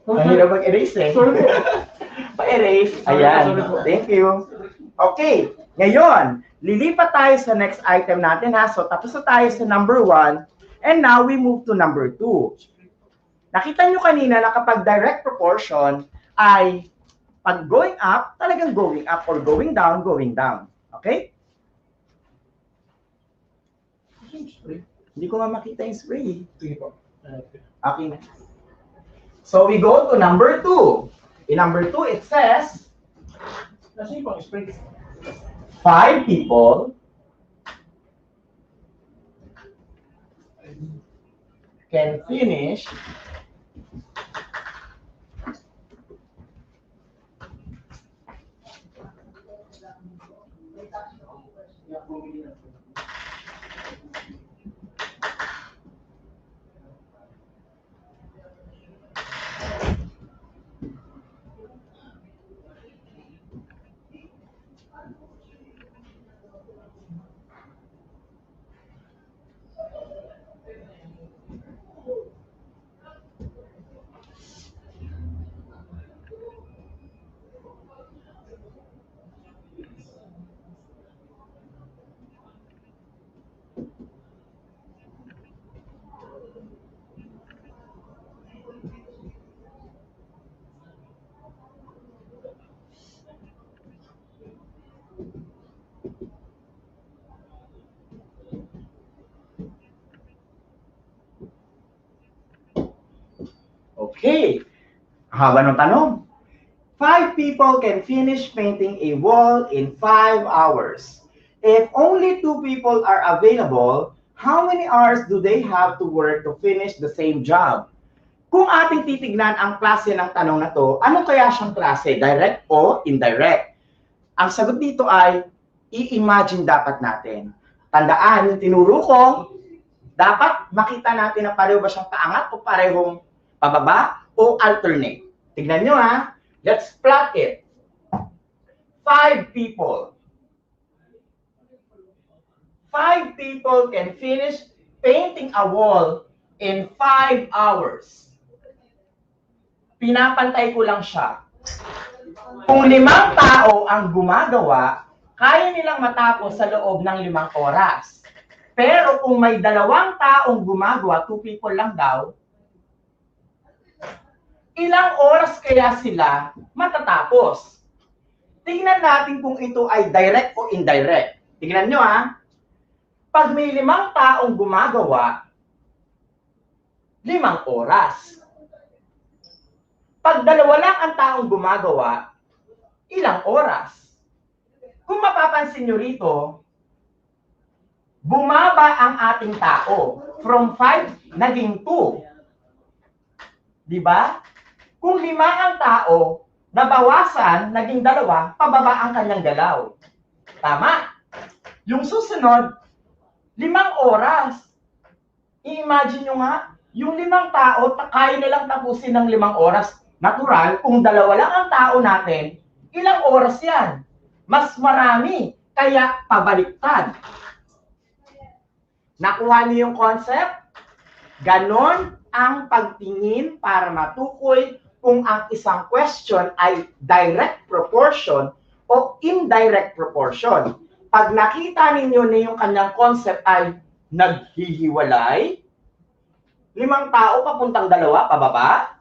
Speaker 4: Ang hirap mag-erase eh. Pa-erase. Ayan. Thank you. Okay. Ngayon, lilipat tayo sa next item natin So, tapos na tayo sa number 1. And now, we move to number 2. Nakita nyo kanina na kapag direct proportion ay pag going up, talagang going up or going down, going down. Okay? Hindi ko nga makita yung spray. Sige po. Okay na. So we go to number 2. In number 2, it says, 5 people can finish Okay. Haba ng tanong. 5 people can finish painting a wall in 5 hours. If only 2 people are available, how many hours do they have to work to finish the same job? Kung ating titignan ang klase ng tanong na to, ano kaya siyang klase? Direct o indirect? Ang sagot dito ay, i-imagine dapat natin. Tandaan, yung tinuro ko, dapat makita natin na pareho ba siyang paangat o parehong pababa o alternate. Tignan nyo ha. Let's plot it. 5 people. 5 people can finish painting a wall in 5 hours. Pinapantay ko lang siya. Kung 5 tao ang gumagawa, kaya nilang matapos sa loob ng 5 oras. Pero kung may 2 taong gumagawa, 2 people lang daw, ilang oras kaya sila matatapos? Tingnan natin kung ito ay direct o indirect. Tingnan nyo ha. Pag may 5 taong gumagawa, 5 oras. Pag 2 lang ang taong gumagawa, ilang oras? Kung mapapansin nyo rito, bumaba ang ating tao. From 5, naging 2. Diba? Kung 5 ang tao, nabawasan, naging 2, pababa ang kanyang galaw. Tama. Yung susunod, 5 oras. I-imagine nyo nga, yung 5 tao, kaya nilang tapusin ng 5 oras. Natural, kung 2 lang ang tao natin, ilang oras yan? Mas marami, kaya pabaliktad. Nakuha niyo yung concept? Ganon ang pagtingin para matukoy kung ang isang question ay direct proportion o indirect proportion. Pag nakita ninyo na yung kanyang concept ay naghihiwalay, 5 tao papuntang 2, pababa,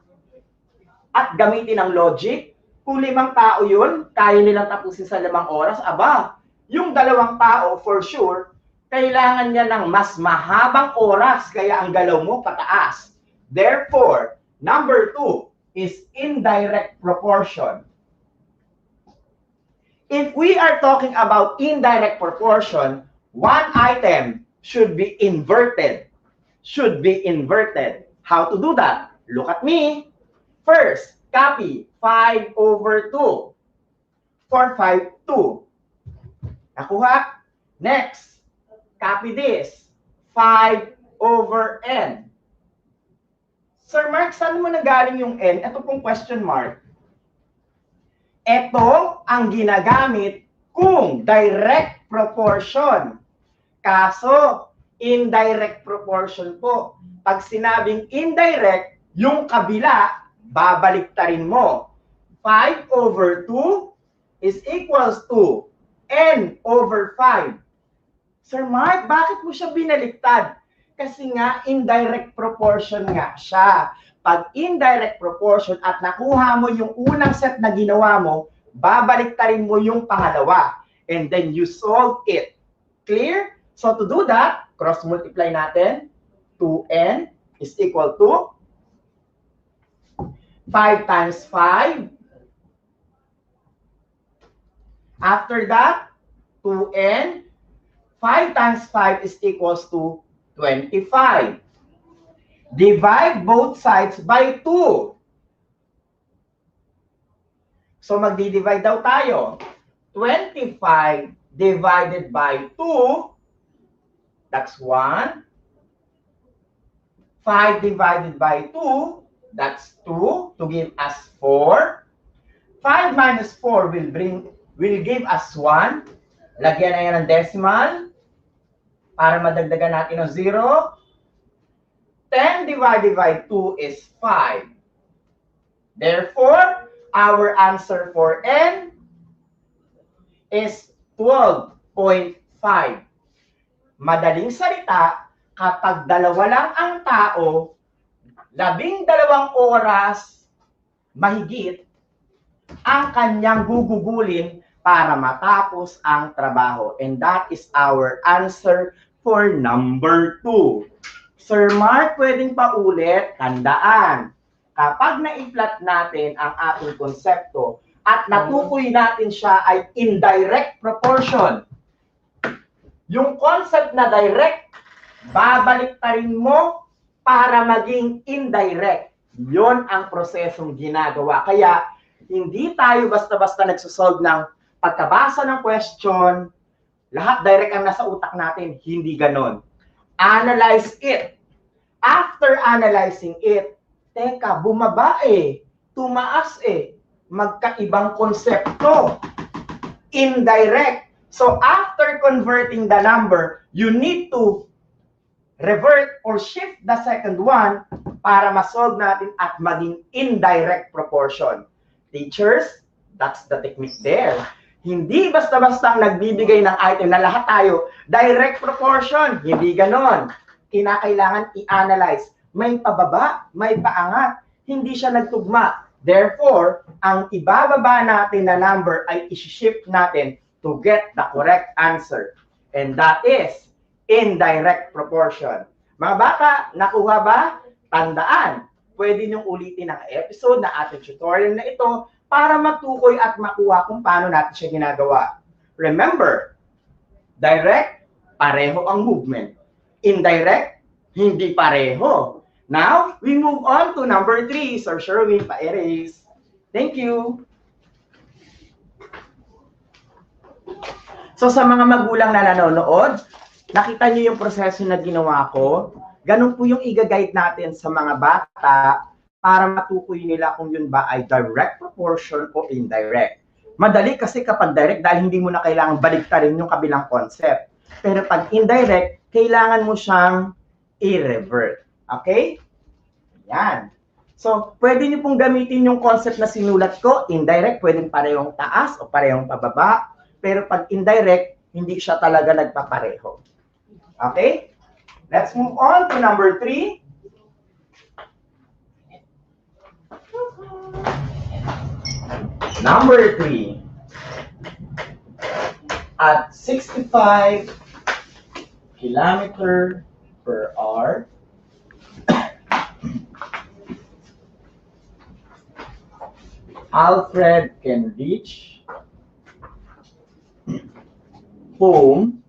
Speaker 4: at gamitin ang logic, kung 5 tao yun, kaya nilang tapusin sa 5 oras, aba, yung 2 tao, for sure, kailangan niya ng mas mahabang oras, kaya ang galaw mo pataas. Therefore, number 2 is indirect proportion. If we are talking about indirect proportion, one item should be inverted. Should be inverted. How to do that? Look at me. First, copy 5/2. 4/5, 2. Nakuha? Next, copy this. 5/n. Sir Mark, saan mo nagaling yung n? Ito pong question mark. Ito ang ginagamit kung direct proportion. Kaso, indirect proportion po. Pag sinabing indirect, yung kabila, babaliktarin mo. 5/2 is equals to n/5. Sir Mark, bakit mo siya binaliktad? Kasi nga, indirect proportion nga siya. Pag indirect proportion at nakuha mo yung unang set na ginawa mo, babaliktarin mo yung pangalawa. And then you solve it. Clear? So to do that, Cross multiply natin. 2n is equal to 5 times 5. After that, 2n. 5 times 5 is equals to 25. Divide both sides by 2. So magdi-divide daw tayo. 25 divided by 2, that's 1. 5 divided by 2, that's 2, to give us 4. 5 minus 4 will give us 1. Lagyan na yan ng decimal para madagdagan natin ng 0. 10 divided by 2 is 5. Therefore, our answer for n is 12.5. Madaling salita, kapag dalawa lang ang tao, 12 oras mahigit ang kanyang gugugulin para matapos ang trabaho. And that is our answer for number 2. Sir Mark, pwedeng paulit? Tandaan, kapag na-flat natin ang ating konsepto at natukoy natin siya ay indirect proportion. Yung concept na direct, babaliktarin mo para maging indirect. Yon ang prosesong ginagawa. Kaya, hindi tayo basta-basta nagsosolve ng pagkabasa ng question, lahat direct ang nasa utak natin. Hindi ganon. Analyze it. After analyzing it, teka, bumaba tumaas magkaibang konsepto. Indirect. So after converting the number, you need to revert or shift the second one para ma-solve natin at maging indirect proportion. Teachers, that's the technique there. Hindi basta-basta nagbibigay ng item na lahat tayo direct proportion. Hindi ganon. Kinakailangan i-analyze. May pababa, may paangat. Hindi siya nagtugma. Therefore, ang ibababa natin na number ay isi-shift natin to get the correct answer. And that is indirect proportion. Mga bata, nakuha ba? Tandaan, pwede niyong ulitin ang episode na ating tutorial na ito para matukoy at makuha kung paano natin siya ginagawa. Remember, direct, pareho ang movement. Indirect, hindi pareho. Now, we move on to number 3. Sir Sherwin, pa-erase. Thank you. So sa mga magulang na nanonood, nakita niyo yung proseso na ginawa ko. Ganun po yung i-guide natin sa mga bata para matukoy nila kung yun ba ay direct proportion o indirect. Madali kasi kapag direct dahil hindi mo na kailangan baliktarin yung kabilang concept. Pero pag indirect, kailangan mo siyang i-revert. Okay? Yan. So, pwede niyo pong gamitin yung concept na sinulat ko. Indirect, pwedeng parehong taas o parehong pababa. Pero pag indirect, hindi siya talaga nagpapareho. Okay? Let's move on to number 3. Number 3. At 65 kilometer per hour, Alfred can reach home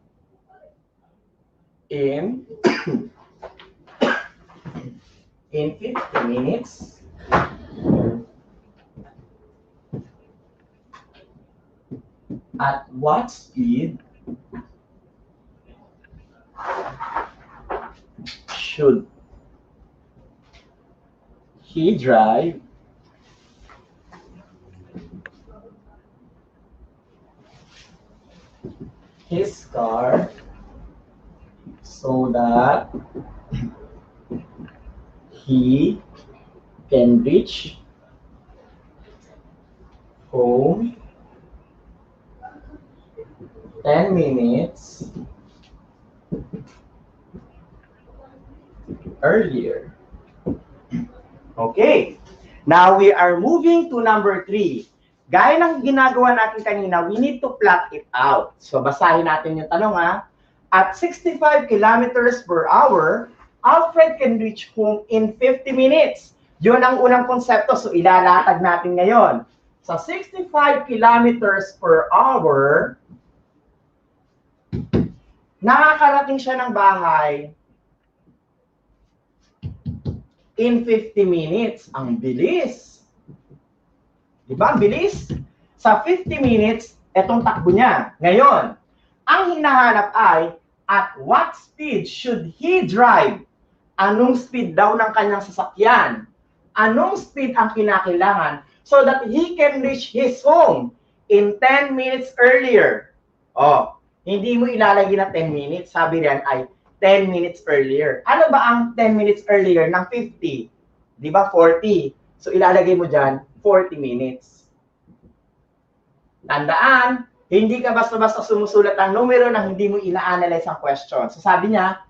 Speaker 4: in 50 minutes. At what speed should he drive his car so that he can reach home 10 minutes earlier. Okay. Now we are moving to number 3. Gaya ng ginagawa natin kanina, we need to plot it out. So basahin natin yung tanong ha. At 65 kilometers per hour, Alfred can reach home in 50 minutes. Yun ang unang konsepto. So, ilalatag natin ngayon. Sa 65 kilometers per hour, nakakarating siya ng bahay in 50 minutes. Ang bilis. Diba? Ang bilis. Sa 50 minutes, etong takbo niya. Ngayon, ang hinahanap ay, at what speed should he drive? Anong speed daw ng kanyang sasakyan? Anong speed ang kinakailangan so that he can reach his home in 10 minutes earlier? Oh, hindi mo ilalagay na 10 minutes. Sabi riyan ay 10 minutes earlier. Ano ba ang 10 minutes earlier ng 50? Di ba 40? So ilalagay mo dyan 40 minutes. Tandaan, hindi ka basta-basta sumusulat ang numero na hindi mo ina-analyze ang question. So sabi niya,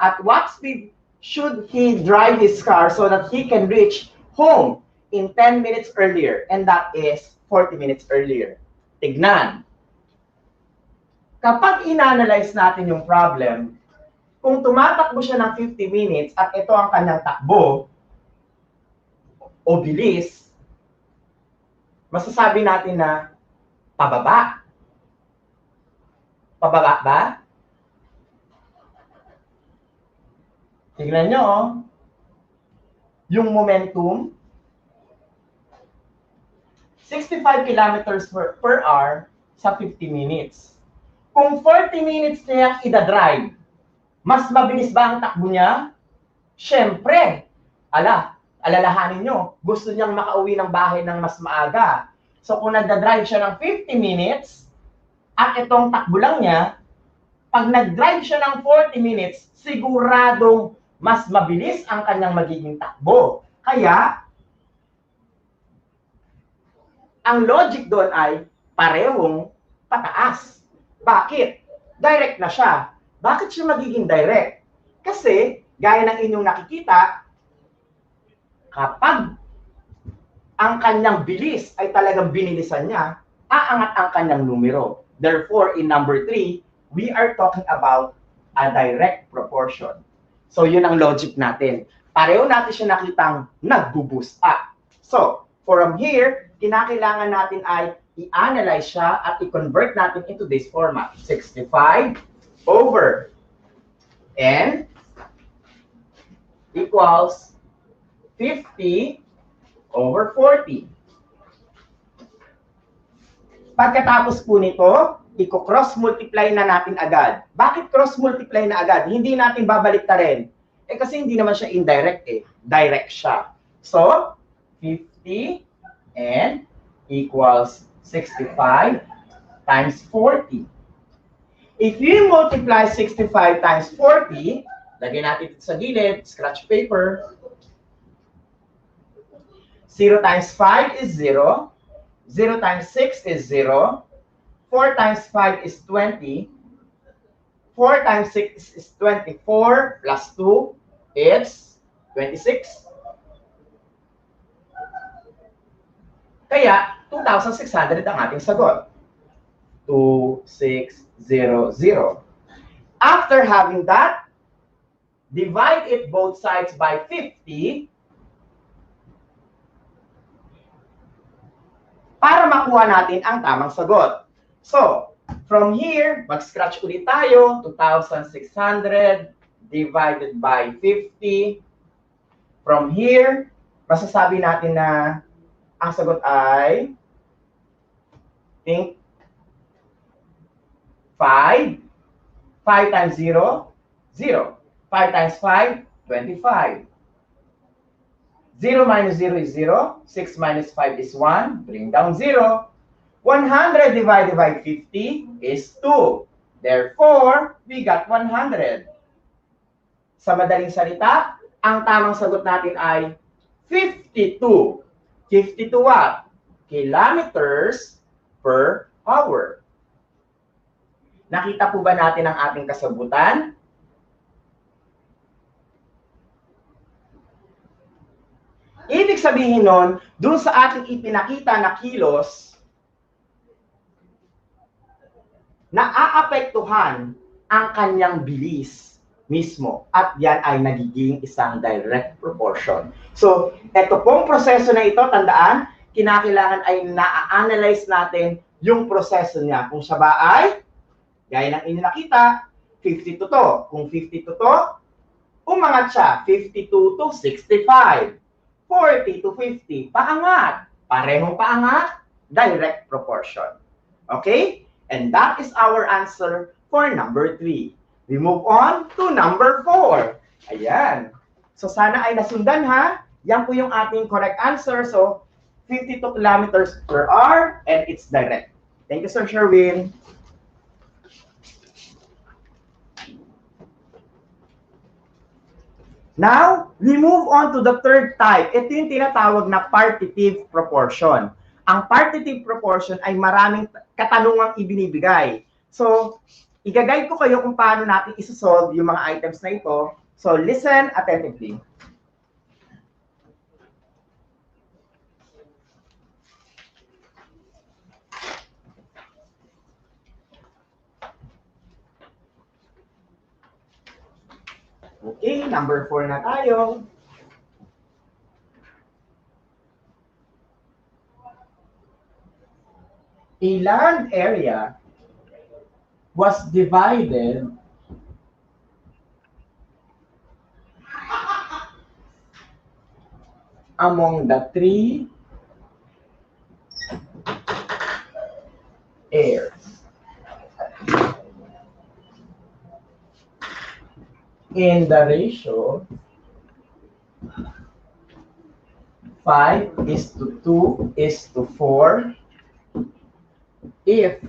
Speaker 4: at what speed should he drive his car so that he can reach home in 10 minutes earlier? And that is 40 minutes earlier. Tignan. Kapag ina-analyze natin yung problem, kung tumatakbo siya ng 50 minutes at ito ang kanyang takbo o bilis, masasabi natin na pababa. Pababa ba? Tignan nyo, oh. Yung momentum, 65 kilometers per hour sa 50 minutes. Kung 40 minutes niya idadrive, mas mabilis ba ang takbo niya? Siyempre. Alalahanin nyo, gusto niyang makauwi ng bahay ng mas maaga. So kung nagdadrive siya ng 50 minutes, at itong takbo lang niya, pag nag-drive siya ng 40 minutes, siguradong mas mabilis ang kanyang magiging takbo. Kaya, ang logic doon ay parehong pataas. Bakit? Direct na siya. Bakit siya magiging direct? Kasi, gaya ng inyong nakikita, kapag ang kanyang bilis ay talagang binilisan niya, aangat ang kanyang numero. Therefore, in number 3, we are talking about a direct proportion. So, yun ang logic natin. Pareho natin siya nakitang nag-boost up. So, from here, kinakailangan natin ay i-analyze siya at i-convert natin into this format. 65 over n equals 50 over 40. Pagkatapos po nito, i-cross multiply na natin agad. Bakit cross multiply na agad? Hindi natin babalik na rin. Kasi hindi naman siya indirect eh. Direct siya. So, 50 and equals 65 times 40. If you multiply 65 times 40, lagyan natin ito sa gilid, scratch paper. 0 times 5 is 0. 0 times 6 is 0. 4 times 5 is 20. 4 times 6 is 24 plus 2 is 26. Kaya, 2,600 ang ating sagot. 2,600. After having that, divide it both sides by 50 para makuha natin ang tamang sagot. So, from here, mag-scratch ulit tayo. 2,600 divided by 50. From here, masasabi natin na ang sagot ay think 5. 5 times 0, 0. 5 times 5, 25. 0 minus 0 is 0. 6 minus 5 is 1. Bring down 0. 100 divided by 50 is 2. Therefore, we got 100. Sa madaling salita, ang tamang sagot natin ay 52. 52 what? Kilometers per hour. Nakita po ba natin ang ating kasagutan? Ibig sabihin nun, dun sa ating ipinakita na kilos, naaapektuhan ang kanyang bilis mismo. At yan ay nagiging isang direct proportion. So, ito pong proseso na ito, tandaan, kinakailangan ay na-analyze natin yung proseso niya. Kung siya ba ay, gaya ng inyo nakita, 52 to. Kung 52 to, umangat siya, 52 to 65. 40 to 50, paangat. Parehong paangat, direct proportion. Okay? And that is our answer for number 3. We move on to number 4. Ayan. So sana ay nasundan ha. Yan po yung ating correct answer. So 52 kilometers per hour and it's direct. Thank you, Sir Sherwin. Now, we move on to the third type. Ito yung tinatawag na partitive proportion. Ang partitive proportion ay maraming katanungang ibinibigay. So, i-guide ko kayo kung paano natin isosolve yung mga items na ito. So, listen attentively. Okay, number 4 na tayo. A land area was divided among the 3 heirs. In the ratio 5:2:4 if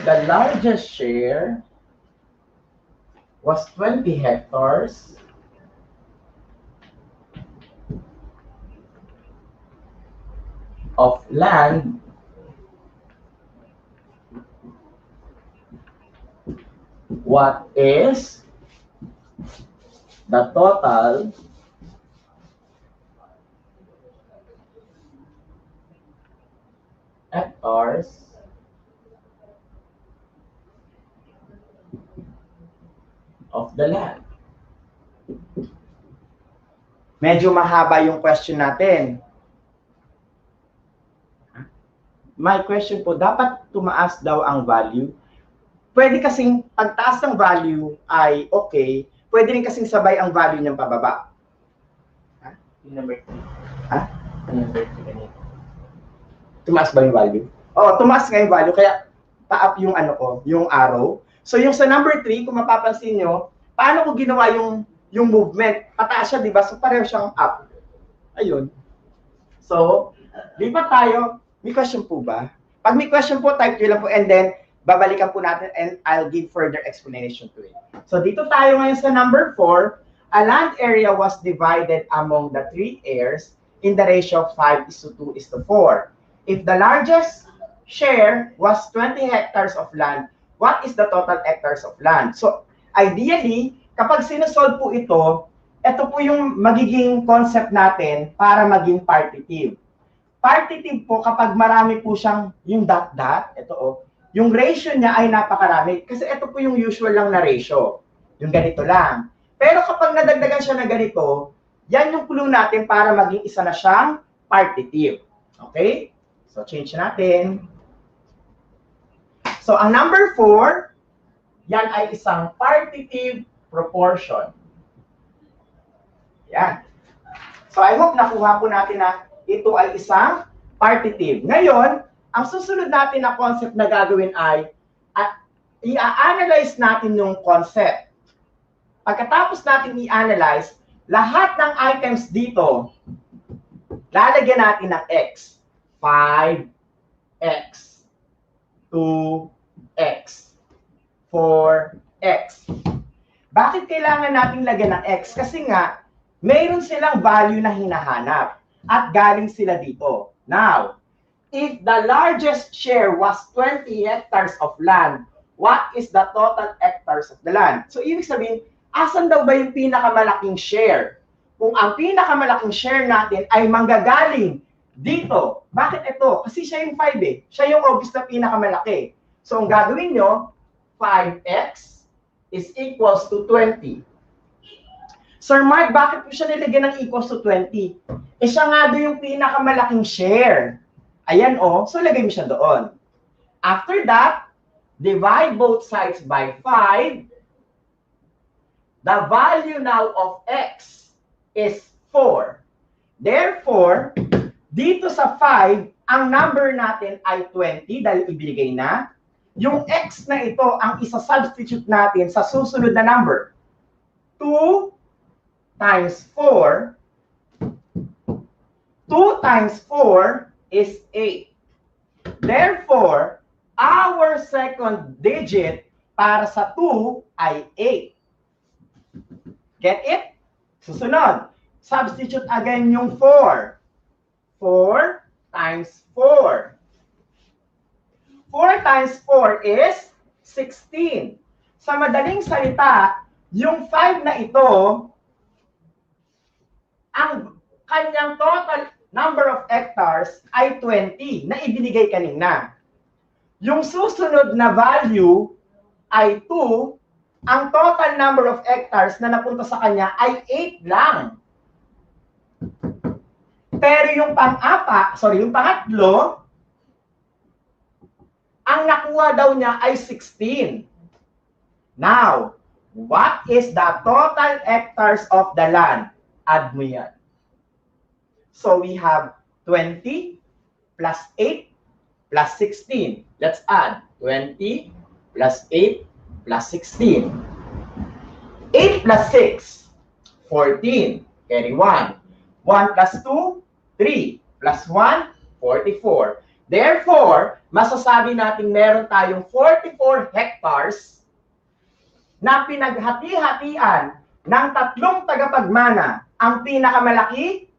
Speaker 4: the largest share was 20 hectares of land, what is the total hectares of the land? Medyo mahaba yung question natin. My question po, dapat tumaas daw ang value. Pwede kasing pagtaas ng value ay okay, pwede rin kasing sabay ang value niyang pababa. Ha? Yung number 3. Ha? Yung number 3 ganito. Tumaas ba yung value? Oo, tumaas nga yung value, kaya pa-up yung ano ko, yung arrow. So yung sa number 3, kung mapapansin nyo, paano ko ginawa yung movement? Pataas siya, di ba? So pareho siyang up. Ayun. So, lipat tayo. May question po ba? Pag may question po, type nyo lang po and then babalikan po natin and I'll give further explanation to it. So dito tayo ngayon sa number 4. A land area was divided among the 3 heirs in the ratio of 5:2:4. If the largest share was 20 hectares of land, what is the total hectares of land? So ideally, kapag sinusolve po ito po yung magiging concept natin para maging partitive. Partitive po kapag marami po siyang yung dot-dot, yung ratio niya ay napakarami. Kasi ito po yung usual lang na ratio. Yung ganito lang. Pero kapag nadagdagan siya na ganito, yan yung clue natin para maging isa na siyang partitive. Okay? So, change natin. So, ang number 4, yan ay isang partitive proportion. Yan. So, I hope nakuha po natin na ito ay isang partitive. Ngayon, ang susunod natin na concept na gagawin ay i-analyze natin yung concept. Pagkatapos natin i-analyze, lahat ng items dito, lalagyan natin ng x. 5x, 2x, 4x. Bakit kailangan natin lagyan ng x? Kasi nga, mayroon silang value na hinahanap at galing sila dito. Now, if the largest share was 20 hectares of land, what is the total hectares of the land? So, ibig sabihin, asan daw ba yung pinakamalaking share? Kung ang pinakamalaking share natin ay manggagaling Dito, bakit ito? Kasi siya yung 5 eh. Siya yung obvious na pinakamalaki. So, ang gagawin nyo, 5x is equals to 20. Sir Mark, bakit po siya nilagyan ng equals to 20? Eh, siya nga doon yung pinakamalaking share. Ayan o, so lagay mo siya doon. After that, divide both sides by 5. The value now of x is 4. Therefore, dito sa 5, ang number natin ay 20 dahil ibigay na. Yung x na ito ang isa-substitute natin sa susunod na number. 2 times 4. 2 times 4 is 8. Therefore, our second digit para sa 2 ay 8. Get it? Susunod. Substitute again yung 4. 4 times 4. 4 times 4 is 16. Sa madaling salita, yung 5 na ito, ang kanyang total number of hectares ay 20 na ibinigay kanina. Yung susunod na value ay 2, ang total number of hectares na napunta sa kanya ay 8 lang. Pero yung yung pangatlo, ang nakuha daw niya ay 16. Now, what is the total hectares of the land? Add mo yan. So we have 20 plus 8 plus 16. Let's add 20 plus 8 plus 16. 8 plus 6, 14. Carry 1. 1 plus 2, 3. Plus 1, 44. Therefore, masasabi natin meron tayong 44 hectares na pinaghati-hatian ng tatlong tagapagmana. Ang pinakamalaki,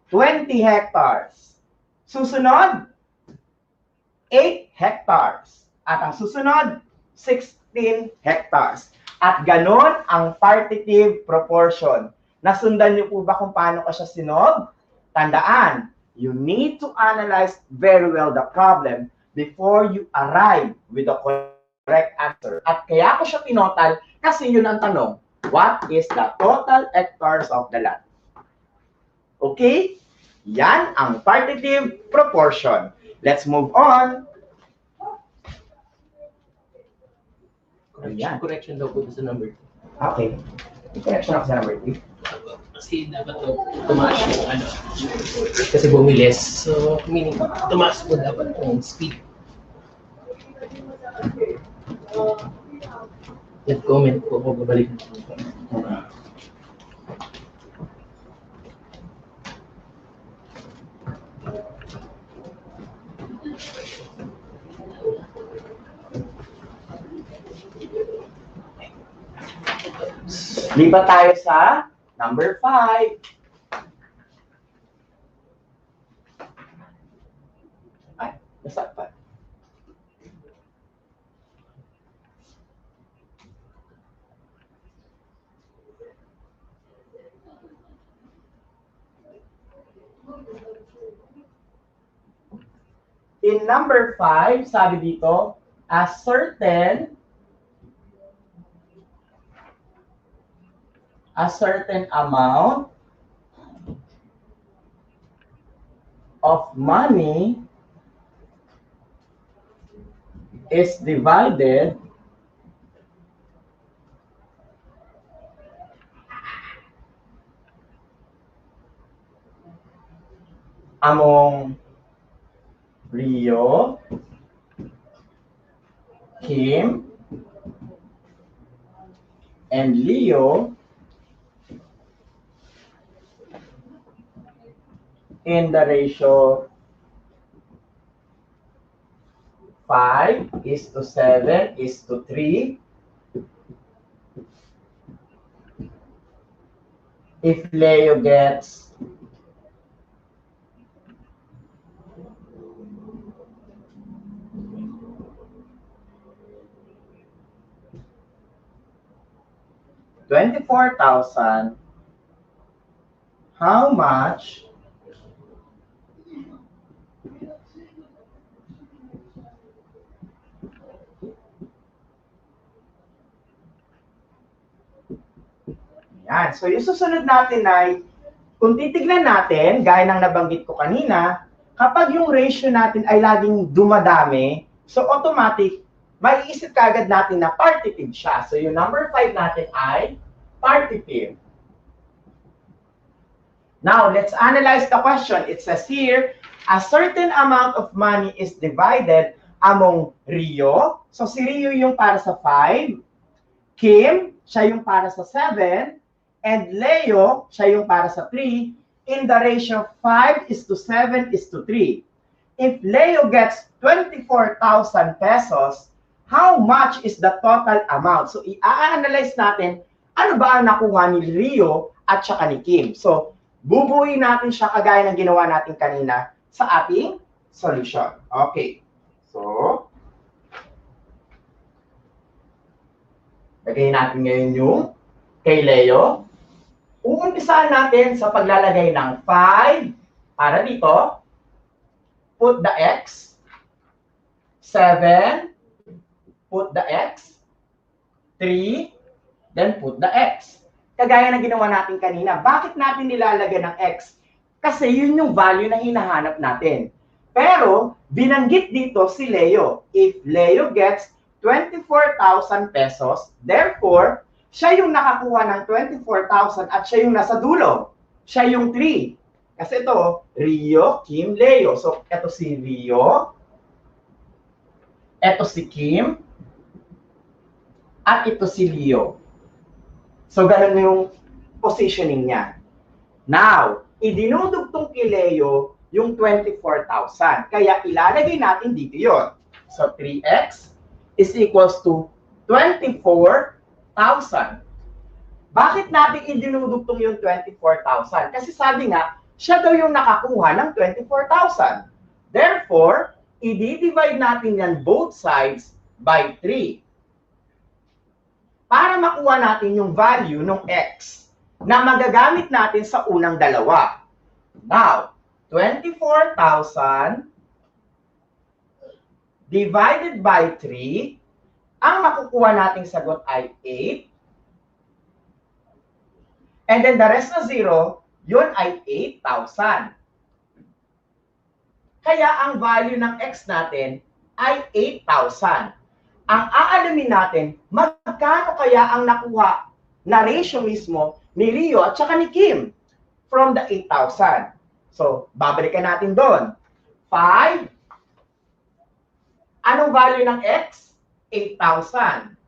Speaker 4: 20 hectares. Susunod, 8 hectares. At ang susunod, 16 hectares. At ganon ang partitive proportion. Nasundan niyo po ba kung paano ko siya sinog? Tandaan, you need to analyze very well the problem before you arrive with the correct answer. At kaya ko siya pinotal kasi yun ang tanong. What is the total hectares of the land? Okay? Yan ang partitive proportion. Let's move on.
Speaker 2: Correction daw po sa number 2.
Speaker 4: Okay. Correction ako sa number 3.
Speaker 2: Kasi dapat tumaas yung ano. Kasi bumilis. So, meaning, tumaas po dapat yung speed. Nag-comment po ako, babalik na po.
Speaker 4: Lipat tayo sa number 5. Ay, nasa pa. In number 5, sabi dito, a certain amount of money is divided among Rio, Kim, and Leo in the ratio 5:7:3. If Leo gets 24,000, how much Yan. So yung susunod natin ay, kung titignan natin, gaya ng nabanggit ko kanina, kapag yung ratio natin ay laging dumadami, so automatic, maiisip kagad natin na partitive siya. So yung number 5 natin ay partitive. Now, let's analyze the question. It says here, a certain amount of money is divided among Rio. So si Rio yung para sa 5, Kim, siya yung para sa 7, and Leo, siya yung para sa 3, in the ratio 5:7:3. If Leo gets 24,000 pesos, how much is the total amount? So, i-analyze natin, ano ba ang nakuha ni Rio at saka ni Kim? So, bubuuin natin siya kagaya ng ginawa natin kanina sa ating solution. Okay. So, lagay natin ngayon yung kay Leo. Uumpisahan natin sa paglalagay ng 5 para dito. Put the X. 7. Put the X. 3. Then put the X. Kagaya ng ginawa natin kanina. Bakit natin nilalagyan ng X? Kasi yun yung value na hinahanap natin. Pero, binanggit dito si Leo. If Leo gets 24,000 pesos, therefore, siya yung nakakuha ng 24,000 at siya yung nasa dulo. Siya yung 3. Kasi ito, Rio, Kim, Leo. So, ito si Rio, ito si Kim, at ito si Leo. So, ganun yung positioning niya. Now, idinudugtong kay Leo yung 24,000. Kaya ilalagay natin dito yun. So, 3x is equals to 24,000. Bakit natin idinudugtong yung 24,000? Kasi sabi nga, siya daw yung nakakuha ng 24,000. Therefore, i-divide natin yan both sides by 3. Para makuha natin yung value ng x na magagamit natin sa unang dalawa. Now, 24,000 divided by 3, ang makukuha nating sagot ay 8. And then the rest na 0, yun ay 8,000. Kaya ang value ng x natin ay 8,000. Ang aalamin natin, magkano kaya ang nakuha na ratio mismo ni Rio at saka ni Kim from the 8,000. So, babalikan natin doon. 5. Anong value ng x? 8,000.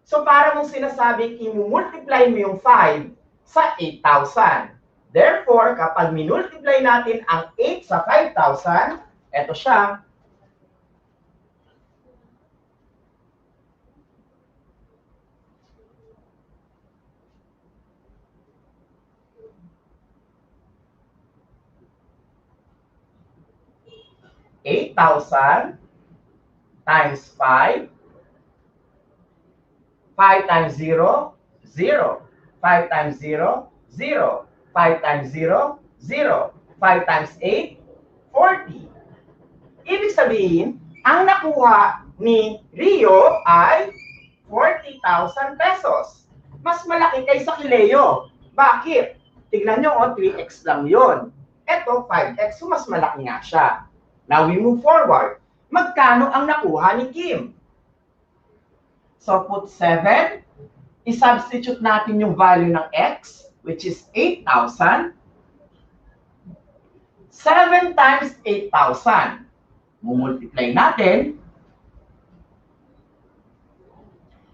Speaker 4: So, para mong sinasabing i-multiply mo yung 5 sa 8,000. Therefore, kapag minultiply natin ang 8 sa 5,000, eto siya. $8,000 times 5. 5 times 0, 0. 5 times 0, 0. 5 times 0, 0. 5 times 8, 40. Ibig sabihin, ang nakuha ni Rio ay 40,000 pesos. Mas malaki kaysa kay Leo. Bakit? Tignan nyo, 3x lang yon. Ito, 5x, so mas malaki nga siya. Now we move forward. Magkano ang nakuha ni Kim? So put 7. I-substitute natin yung value ng x, which is 8,000. 7 times 8,000. Mumultiply natin.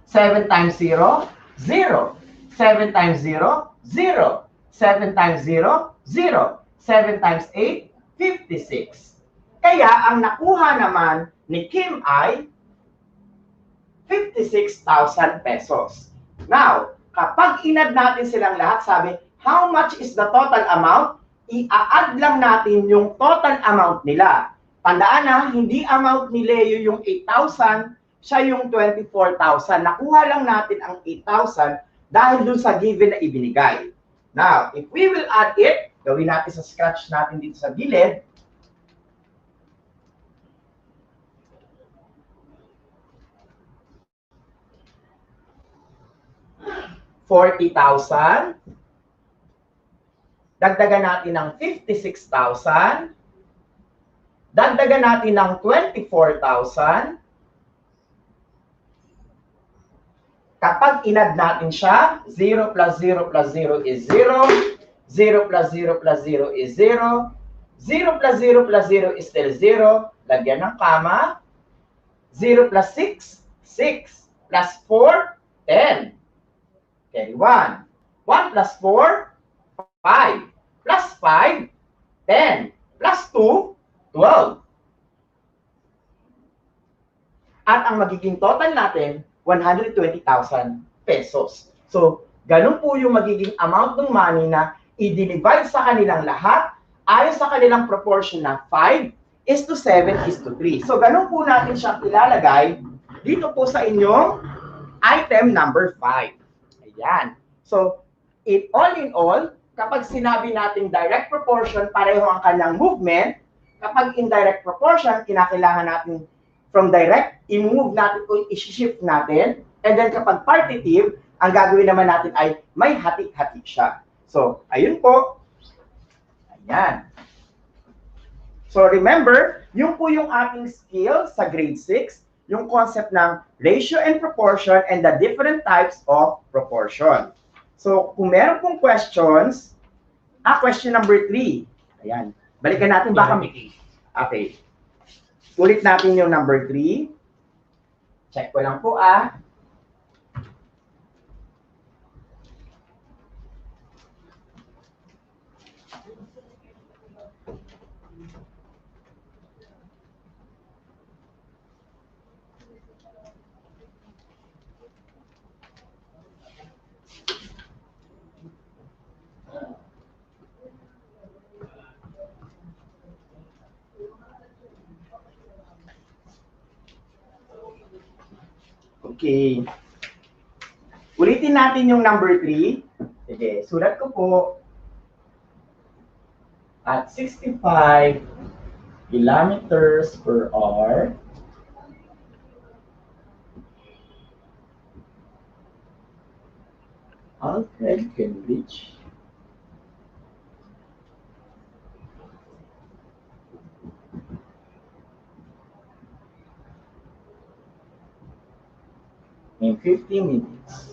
Speaker 4: 7 times 0, 0. 7 times 0, 0. 7 times 0, 0. 7 times 8, 56. Kaya ang nakuha naman ni Kim ay 56,000 pesos. Now, kapag inad natin silang lahat, sabi, how much is the total amount? I-add lang natin yung total amount nila. Tandaan na, hindi amount ni Leo yung 8,000, siya yung 24,000. Nakuha lang natin ang 8,000 dahil dun sa given na ibinigay. Now, if we will add it, gawin natin sa scratch natin dito sa gilid. 40,000. Dagdagan natin ng 56,000. Dagdagan natin ng 24,000. Kapag inad natin siya, 0 plus 0 plus 0 is 0. 0 plus 0 plus 0 is 0. 0 plus 0 plus 0 is still 0. Lagyan ng kama. 0 plus 6, 6. Plus 4, 10. Carry 1. 1 plus 4, 5. Plus 5, 10. Plus 2, 12. At ang magiging total natin, 120,000 pesos. So, ganun po yung magiging amount ng money na i-divide sa kanilang lahat ayon sa kanilang proportion na 5:7:3. So, ganun po natin siya ilalagay dito po sa inyong item number 5. Ayan. So, all in all, kapag sinabi natin direct proportion, pareho ang kanyang movement. Kapag indirect proportion, kinakailangan natin from direct, i-move natin o i-shift natin. And then kapag partitive, ang gagawin naman natin ay may hati-hati siya. So, ayun po. Ayan. So, remember, yung po yung ating skill sa grade 6, yung concept ng ratio and proportion and the different types of proportion. So, kung meron pong questions, question number 3. Ayan. Balikan natin baka. Okay. Ulit natin yung number 3. Check ko lang po Okay. Ulitin natin yung number 3. Sige, sulat ko po. At 65 kilometers per hour, Alfred can reach in 50 minutes.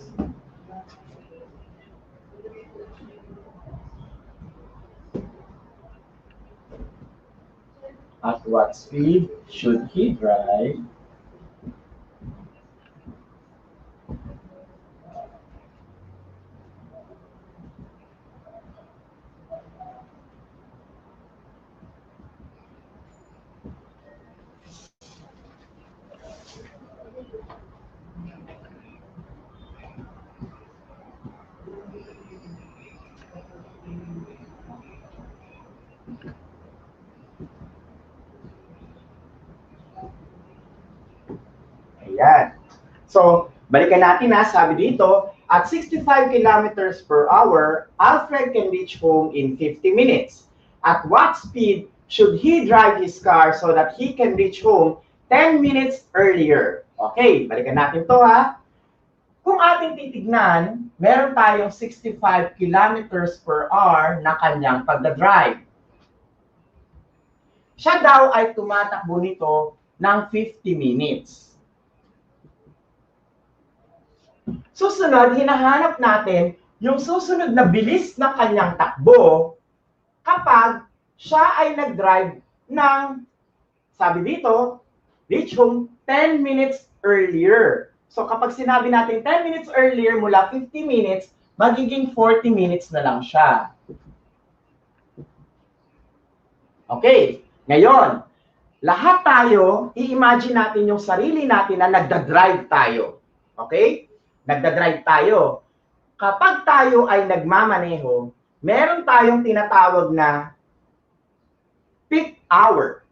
Speaker 4: At what speed should he drive Ayan. So, balikan natin sabi dito, at 65 kilometers per hour, Alfred can reach home in 50 minutes. At what speed should he drive his car so that he can reach home 10 minutes earlier? Okay, balikan natin to Kung ating titignan, meron tayong 65 kilometers per hour na kanyang pagdadrive. Siya daw ay tumatakbo nito ng 50 minutes. Susunod, hinahanap natin yung susunod na bilis ng kanyang takbo kapag siya ay nag-drive ng, sabi dito, reach home 10 minutes earlier. So kapag sinabi natin 10 minutes earlier mula 50 minutes, magiging 40 minutes na lang siya. Okay, ngayon, lahat tayo, i-imagine natin yung sarili natin na nagda-drive tayo. Okay? Nagda-drive tayo. Kapag tayo ay nagmamaneho, meron tayong tinatawag na peak hour.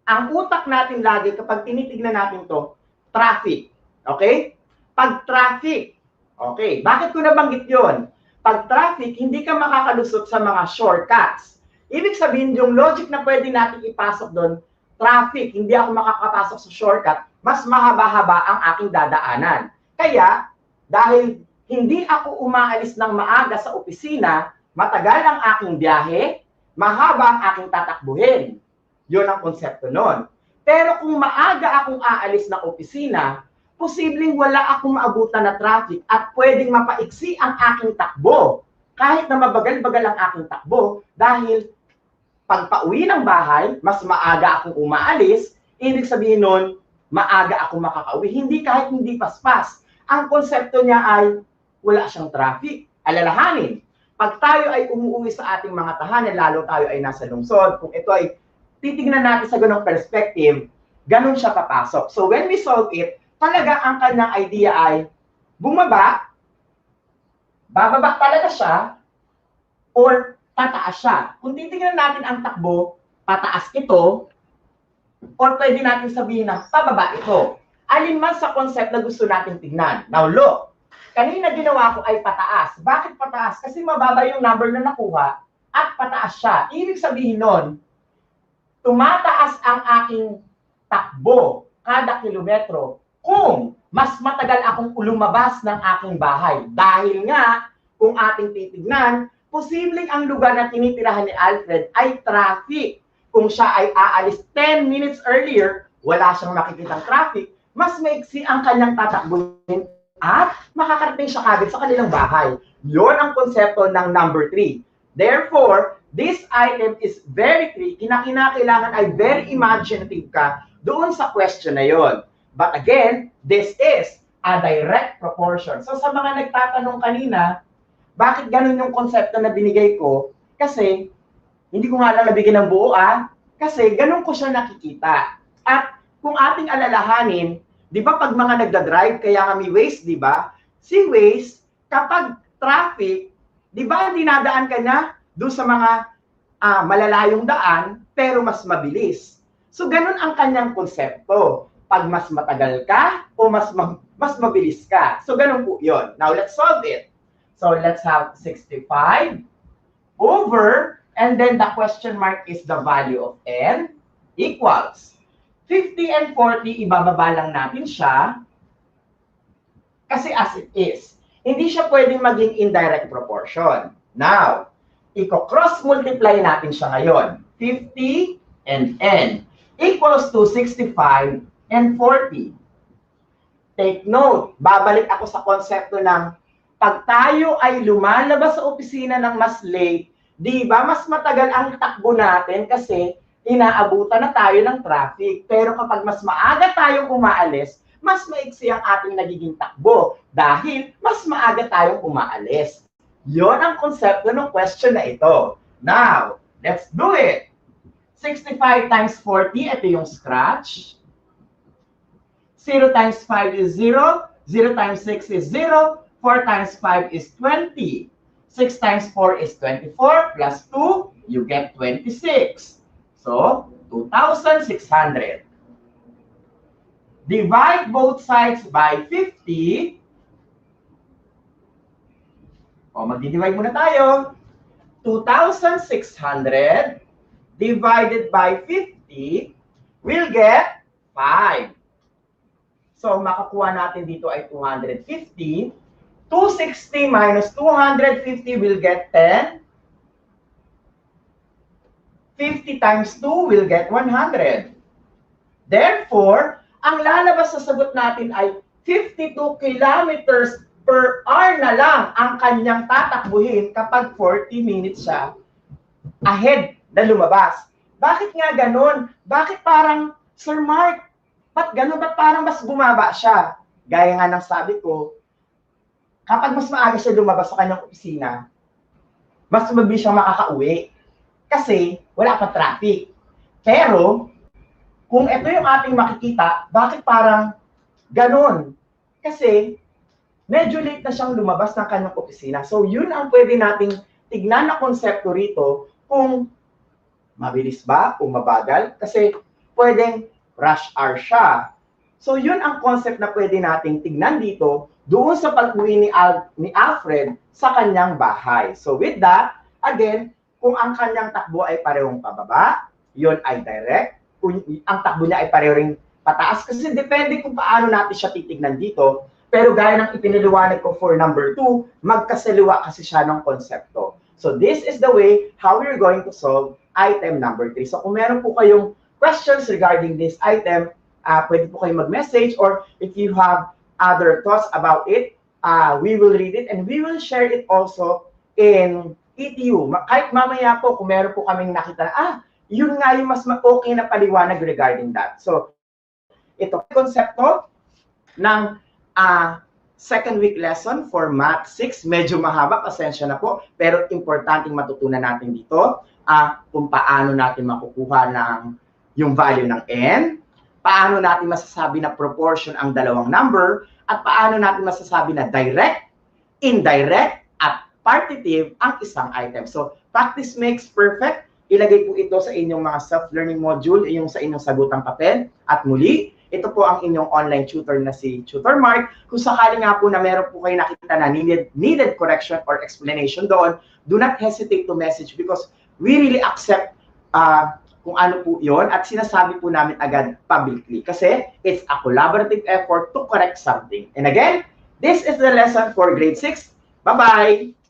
Speaker 4: Ang utak natin lagi kapag tinitignan natin to, traffic. Okay? Pag traffic. Okay. Bakit ko nabanggit yon? Pag traffic, hindi ka makakalusot sa mga shortcuts. Ibig sabihin, yung logic na pwede natin ipasok doon, traffic, hindi ako makakapasok sa shortcut, mas mahaba-haba ang aking dadaanan. Kaya, dahil hindi ako umaalis ng maaga sa opisina, matagal ang aking biyahe, mahaba ang aking tatakbuhin. Yun ang konsepto nun. Pero kung maaga akong aalis ng opisina, posibleng wala akong maabutan na traffic at pwedeng mapaiksi ang aking takbo. Kahit na mabagal-bagal ang aking takbo, dahil pag pauwi ng bahay, mas maaga akong umaalis, ibig sabihin nun, maaga akong makakauwi. Hindi kahit hindi paspas. Ang konsepto niya ay wala siyang traffic. Alalahanin, pag tayo ay umuwi sa ating mga tahanan, lalo tayo ay nasa lungsod, kung ito ay titignan natin sa ganong perspective, ganon siya papasok. So when we solve it, talaga ang kanyang idea ay bumaba, bababa talaga siya, or tataas siya. Kung titignan natin ang takbo, pataas ito, or pwede natin sabihin na pababa ito. Alin man sa concept na gusto natin tignan. Now look, kanina ginawa ko ay pataas. Bakit pataas? Kasi mababa yung number na nakuha at pataas siya. Ibig sabihin nun, tumataas ang aking takbo kada kilometro kung mas matagal akong lumabas ng aking bahay. Dahil nga, kung ating titignan, posibleng ang lugar na tinitirahan ni Alfred ay traffic. Kung siya ay aalis 10 minutes earlier, wala siyang makikitang traffic, mas maiksi ang kanyang tatakbuhin at makakarating siya kagad sa kanilang bahay. Yon ang konsepto ng number 3. Therefore, this item is very tricky. Kinakailangan ay very imaginative ka doon sa question na yon. But again, this is a direct proportion. So sa mga nagtatanong kanina, bakit ganun yung konsepto na binigay ko? Kasi, hindi ko nga lang nabigyan ng buo kasi ganun ko siya nakikita. At kung ating alalahanin, di ba pag mga nagdadrive, kaya nga may Waze, di ba? Si Waze, kapag traffic, di ba dinadaan ka na doon sa mga malalayong daan, pero mas mabilis. So ganun ang kanyang konsepto. Pag mas matagal ka o mas mabilis ka. So ganun po yun. Now let's solve it. So let's have 65 over, and then the question mark is the value of n equals 50 and 40, ibababa lang natin siya kasi as it is. Hindi siya pwedeng maging indirect proportion. Now, i-cross multiply natin siya ngayon. 50 and n equals to 65 and 40. Take note, babalik ako sa konsepto ng pag tayo ay lumalabas sa opisina ng mas late, di ba mas matagal ang takbo natin kasi inaabutan na tayo ng traffic. Pero kapag mas maaga tayong umaalis, mas maiksi ang ating nagiging takbo dahil mas maaga tayong umaalis. Yon ang konsepto ng question na ito. Now, let's do it. 65 times 40, ito yung scratch. 0 times 5 is 0. 0 times 6 is 0. 4 times 5 is 20. 6 times 4 is 24. Plus 2, you get 26. So, 2,600. Divide both sides by 50. O, magdi-divide muna tayo. 2,600 divided by 50 will get 5. So, makakuha natin dito ay 250. 260 minus 250 will get 10. 50 times 2 will get 100. Therefore, ang lalabas sa sagot natin ay 52 kilometers per hour na lang ang kanyang tatakbuhin kapag 40 minutes siya ahead na lumabas. Bakit nga ganun? Bakit parang, Sir Mark, ba't ganun? Ba't parang mas bumaba siya? Gaya nga ng sabi ko, kapag mas maaga siya lumabas sa kanyang opisina, mas mabilis siyang makakauwi. Kasi wala pa traffic. Pero, kung ito yung ating makikita, bakit parang ganun? Kasi, medyo late na siyang lumabas ng kanyang opisina. So, yun ang pwede nating tignan na konsepto rito kung mabilis ba, kung mabagal. Kasi, pwedeng rush hour siya. So, yun ang concept na pwede nating tignan dito doon sa pag-uwi ni Alfred sa kanyang bahay. So, with that, again, kung ang kanyang takbo ay parehong pababa, yun ay direct. Kung ang takbo niya ay pareho ring pataas, kasi depende kung paano natin siya titignan dito. Pero gaya ng ipinaliwanag ko for number 2, magkasaliwa kasi siya ng konsepto. So this is the way how we're going to solve item number 3. So kung meron po kayong questions regarding this item, pwede po kayong mag-message, or if you have other thoughts about it, we will read it and we will share it also in ETU. Kahit mamaya po kung meron po kaming nakita na, yun nga yung mas okay na paliwanag regarding that. So ito konsepto ng second week lesson for Math 6. Medyo mahaba, pasensya na po, pero importanteng matutunan natin dito kung paano natin makukuha ng yung value ng n, paano natin masasabi na proportion ang dalawang number, at paano natin masasabi na direct, indirect, at partitive ang isang item. So, practice makes perfect. Ilagay po ito sa inyong mga self-learning module, yung sa inyong sagutang papel. At muli, ito po ang inyong online tutor na si Tutor Mark. Kung sakali nga po na meron po kayo nakita na needed correction or explanation doon, do not hesitate to message because we really accept kung ano po yon at sinasabi po namin agad publicly kasi it's a collaborative effort to correct something. And again, this is the lesson for grade 6. Bye-bye!